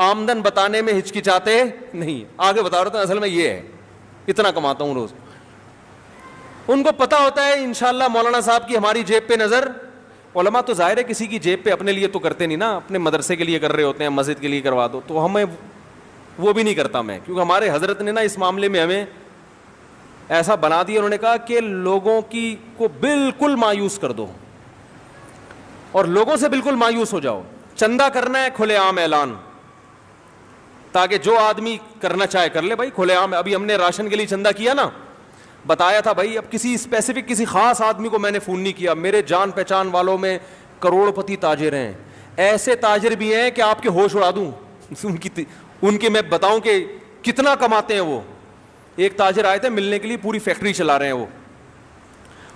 آمدن بتانے میں ہچکچاتے نہیں. آگے بتا رہا ہوں, اصل میں یہ ہے اتنا کماتا ہوں روز. ان کو پتا ہوتا ہے انشاءاللہ مولانا صاحب کی ہماری جیب پہ نظر. علماء تو ظاہر ہے کسی کی جیب پہ اپنے لیے تو کرتے نہیں نا, اپنے مدرسے کے لیے کر رہے ہوتے ہیں, مسجد کے لیے کروا دو. تو ہمیں وہ بھی نہیں کرتا میں, کیونکہ ہمارے حضرت نے نا اس معاملے میں ہمیں ایسا بنا دیا. انہوں نے کہا کہ لوگوں کی کو بالکل مایوس کر دو اور لوگوں سے بالکل مایوس ہو جاؤ. چندہ کرنا ہے کھلے عام اعلان, تاکہ جو آدمی کرنا چاہے کر لے بھائی, کھلے عام. ابھی ہم نے راشن کے لیے چندہ کیا نا, بتایا تھا بھائی. اب کسی اسپیسیفک کسی خاص آدمی کو میں نے فون نہیں کیا. میرے جان پہچان والوں میں کروڑ پتی تاجر ہیں, ایسے تاجر بھی ہیں کہ آپ کے ہوش اڑا دوں. ان کے میں بتاؤں کہ کتنا کماتے ہیں وہ. ایک تاجر آئے تھے ملنے کے لیے, پوری فیکٹری چلا رہے ہیں وہ.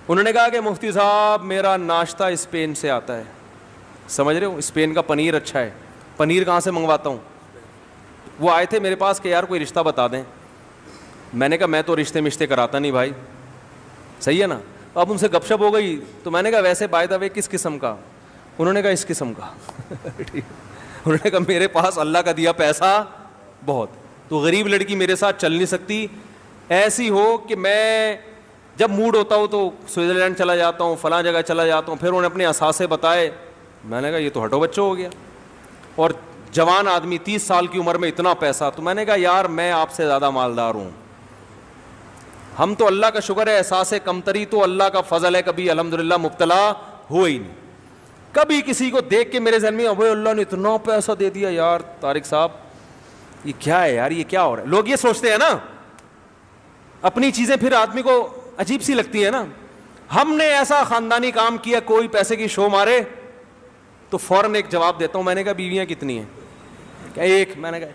انہوں نے کہا کہ مفتی صاحب میرا ناشتہ اسپین سے آتا ہے. سمجھ رہے ہو, اسپین کا پنیر اچھا ہے. پنیر کہاں سے منگواتا ہوں. وہ آئے تھے میرے پاس کہ یار کوئی رشتہ بتا دیں. میں نے کہا میں تو رشتے کراتا نہیں بھائی, صحیح ہے نا. اب ان سے گپ شپ ہو گئی تو میں نے کہا ویسے بائی دا وے کس قسم کا؟ انہوں نے کہا اس قسم کا. انہوں نے کہا میرے پاس اللہ کا دیا پیسہ بہت, تو غریب لڑکی میرے ساتھ چل نہیں سکتی. ایسی ہو کہ میں جب موڈ ہوتا ہوں تو سوئٹزرلینڈ چلا جاتا ہوں, فلاں جگہ چلا جاتا ہوں. پھر انہوں نے اپنے اثاثے بتائے. میں نے کہا یہ تو ہٹو بچوں ہو گیا. اور جوان آدمی 30 سال کی عمر میں اتنا پیسہ. تو میں نے کہا یار میں آپ سے زیادہ مالدار ہوں. ہم تو اللہ کا شکر ہے, احساس کمتری تو اللہ کا فضل ہے, کبھی الحمدللہ مبتلا ہوئے ہی نہیں. کبھی کسی کو دیکھ کے میرے ذہن میں ابے اللہ نے اتنا پیسہ دے دیا, یار طارق صاحب یہ کیا ہے یار, یہ کیا ہو رہا ہے. لوگ یہ سوچتے ہیں نا, اپنی چیزیں پھر آدمی کو عجیب سی لگتی ہے نا. ہم نے ایسا خاندانی کام کیا, کوئی پیسے کی شو مارے تو فوراً ایک جواب دیتا ہوں. میں نے کہا بیویاں کتنی ہیں؟ کہ ایک. میں نے کہا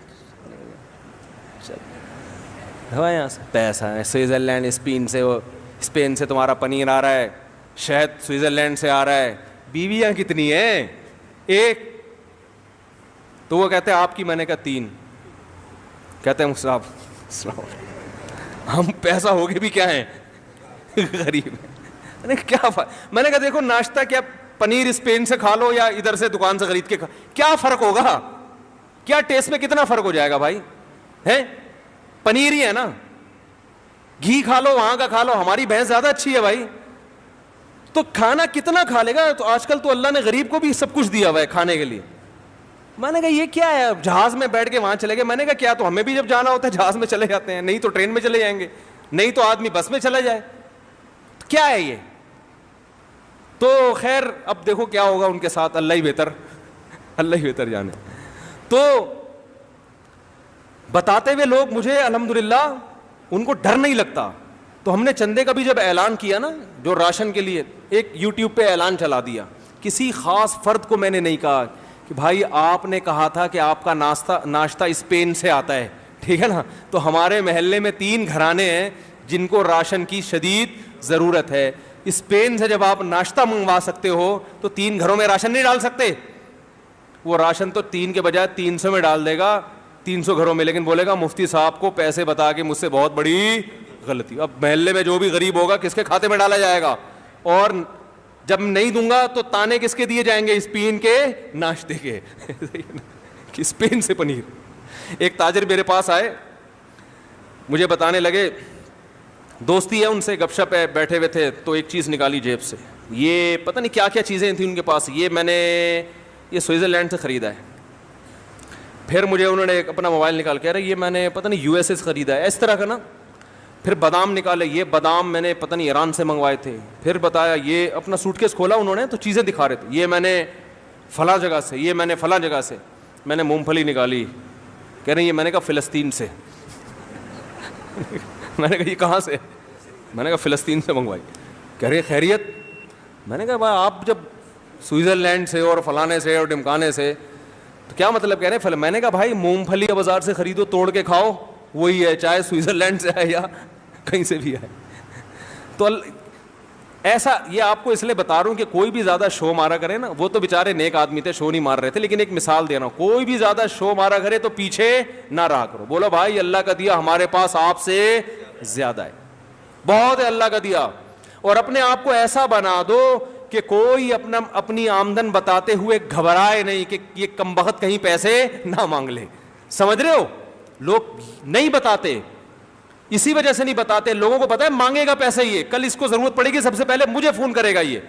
یہاں سے پیسہ ہے, سوئٹزرلینڈ اسپین سے تمہارا پنیر آ رہا ہے, شہد سوئٹزرلینڈ سے آ رہا ہے, بیویاں کتنی ہیں؟ ایک. تو وہ کہتے ہیں آپ کی. میں نے کہا 3. کہتے ہیں صاحب ہم پیسہ ہوگے بھی کیا ہیں, غریب ہیں. میں نے کہا دیکھو ناشتہ کیا پنیر اسپین سے کھا لو یا ادھر سے دکان سے خرید کے کھا, کیا فرق ہوگا؟ کیا ٹیسٹ میں کتنا فرق ہو جائے گا بھائی؟ ہے پنیر ہی ہے نا. گھی کھا لو وہاں کا کھا لو, ہماری بھینس زیادہ اچھی ہے بھائی. تو کھانا کتنا کھا لے گا؟ تو آج کل تو اللہ نے غریب کو بھی سب کچھ دیا ہوا ہے کھانے کے لیے. میں نے کہا یہ کیا ہے, جہاز میں بیٹھ کے وہاں چلے گئے. میں نے کہا کیا, تو ہمیں بھی جب جانا ہوتا ہے جہاز میں چلے جاتے ہیں, نہیں تو ٹرین میں چلے جائیں گے, نہیں تو آدمی بس میں چلا جائے. کیا ہے یہ؟ تو خیر اب دیکھو کیا ہوگا ان کے ساتھ, اللہ ہی بہتر جانے. تو بتاتے ہوئے لوگ مجھے الحمدللہ ان کو ڈر نہیں لگتا. تو ہم نے چندے کا بھی جب اعلان کیا نا, جو راشن کے لیے, ایک یوٹیوب پہ اعلان چلا دیا. کسی خاص فرد کو میں نے نہیں کہا کہ بھائی آپ نے کہا تھا کہ آپ کا ناشتہ اسپین سے آتا ہے, ٹھیک ہے نا, تو ہمارے محلے میں 3 گھرانے ہیں جن کو راشن کی شدید ضرورت ہے. اسپین سے جب آپ ناشتہ منگوا سکتے ہو تو 3 گھروں میں راشن نہیں ڈال سکتے؟ وہ راشن تو 3 کے بجائے 300 میں ڈال دے گا 300 گھروں میں, لیکن بولے گا مفتی صاحب کو پیسے بتا کے مجھ سے بہت بڑی غلطی. اب محلے میں جو بھی غریب ہوگا کس کے کھاتے میں ڈالا جائے گا, اور جب نہیں دوں گا تو تانے کس کے دیے جائیں گے؟ اسپین کے ناشتے کے. اسپین سے پنیر. ایک تاجر میرے پاس آئے, مجھے بتانے لگے, دوستی ہے ان سے, گپ شپ ہے, بیٹھے ہوئے تھے تو ایک چیز نکالی جیب سے, یہ پتہ نہیں کیا کیا چیزیں تھیں ان کے پاس, یہ میں نے یہ سوئٹزرلینڈ سے خریدا ہے. پھر مجھے انہوں نے اپنا موبائل نکال کے, ارے یہ میں نے پتہ نہیں یو ایس اے سے خریدا ہے, اس طرح کا نا. پھر بادام نکالے, یہ بادام میں نے پتہ نہیں ایران سے منگوائے تھے. پھر بتایا, یہ اپنا سوٹ کیس کھولا انہوں نے تو چیزیں دکھا رہے تھے, یہ میں نے فلاں جگہ سے, یہ میں نے فلاں جگہ سے. میں نے مونگ پھلی نکالی, کہہ رہے ہیں یہ میں نے کہا فلسطین سے. میں نے کہا یہ کہاں سے؟ میں نے کہا فلسطین سے منگوائی. کہہ رہے خیریت؟ میں نے کہا بھائی آپ جب سوئٹزرلینڈ سے اور فلانے سے اور ڈمکانے سے تو کیا مطلب کہہ رہے ہیں؟ میں نے کہا بھائی مونگ پھلی بازار سے خریدو, توڑ کے کھاؤ, وہی ہے, چاہے سوئٹزرلینڈ سے ہے یا کہیں سے بھی ہے. تو ایسا, یہ آپ کو اس لیے بتا رہا ہوں کہ کوئی بھی زیادہ شو مارا کرے نا, وہ تو بیچارے نیک آدمی تھے, شو نہیں مار رہے تھے, لیکن ایک مثال دے رہا ہوں, کوئی بھی زیادہ شو مارا کرے تو پیچھے نہ رہا کرو. بولو بھائی اللہ کا دیا ہمارے پاس آپ سے زیادہ ہے, بہت ہے اللہ کا دیا. اور اپنے آپ کو ایسا بنا دو کہ کوئی اپنی آمدن بتاتے ہوئے گھبرائے نہیں کہ یہ کمبخت کہیں پیسے نہ مانگ لے. سمجھ رہے ہو؟ لوگ نہیں بتاتے, اسی وجہ سے نہیں بتاتے. لوگوں کو پتا ہے مانگے گا پیسے, یہ کل اس کو ضرورت پڑے گی سب سے پہلے مجھے فون کرے گا یہ.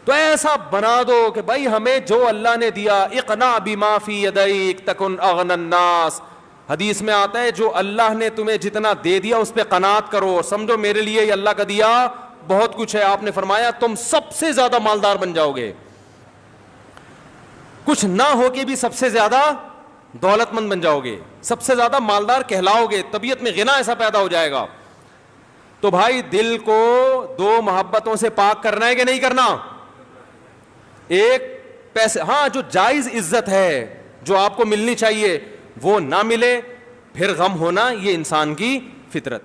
تو ایسا بنا دو کہ بھائی ہمیں جو اللہ نے دیا, اقنع بما فی یدیک تکن اغنى الناس. حدیث میں آتا ہے جو اللہ نے تمہیں جتنا دے دیا اس پہ قناعت کرو, سمجھو میرے لیے یہ اللہ کا دیا بہت کچھ ہے. آپ نے فرمایا تم سب سے زیادہ مالدار بن جاؤ گے, کچھ نہ ہو کے بھی سب سے زیادہ دولت مند بن جاؤ گے, سب سے زیادہ مالدار کہلاؤ گے, طبیعت میں غنا ایسا پیدا ہو جائے گا. تو بھائی دل کو 2 محبتوں سے پاک کرنا ہے کہ نہیں کرنا؟ ایک پیسے, ہاں جو جائز عزت ہے جو آپ کو ملنی چاہیے وہ نہ ملے, پھر غم ہونا, یہ انسان کی فطرت.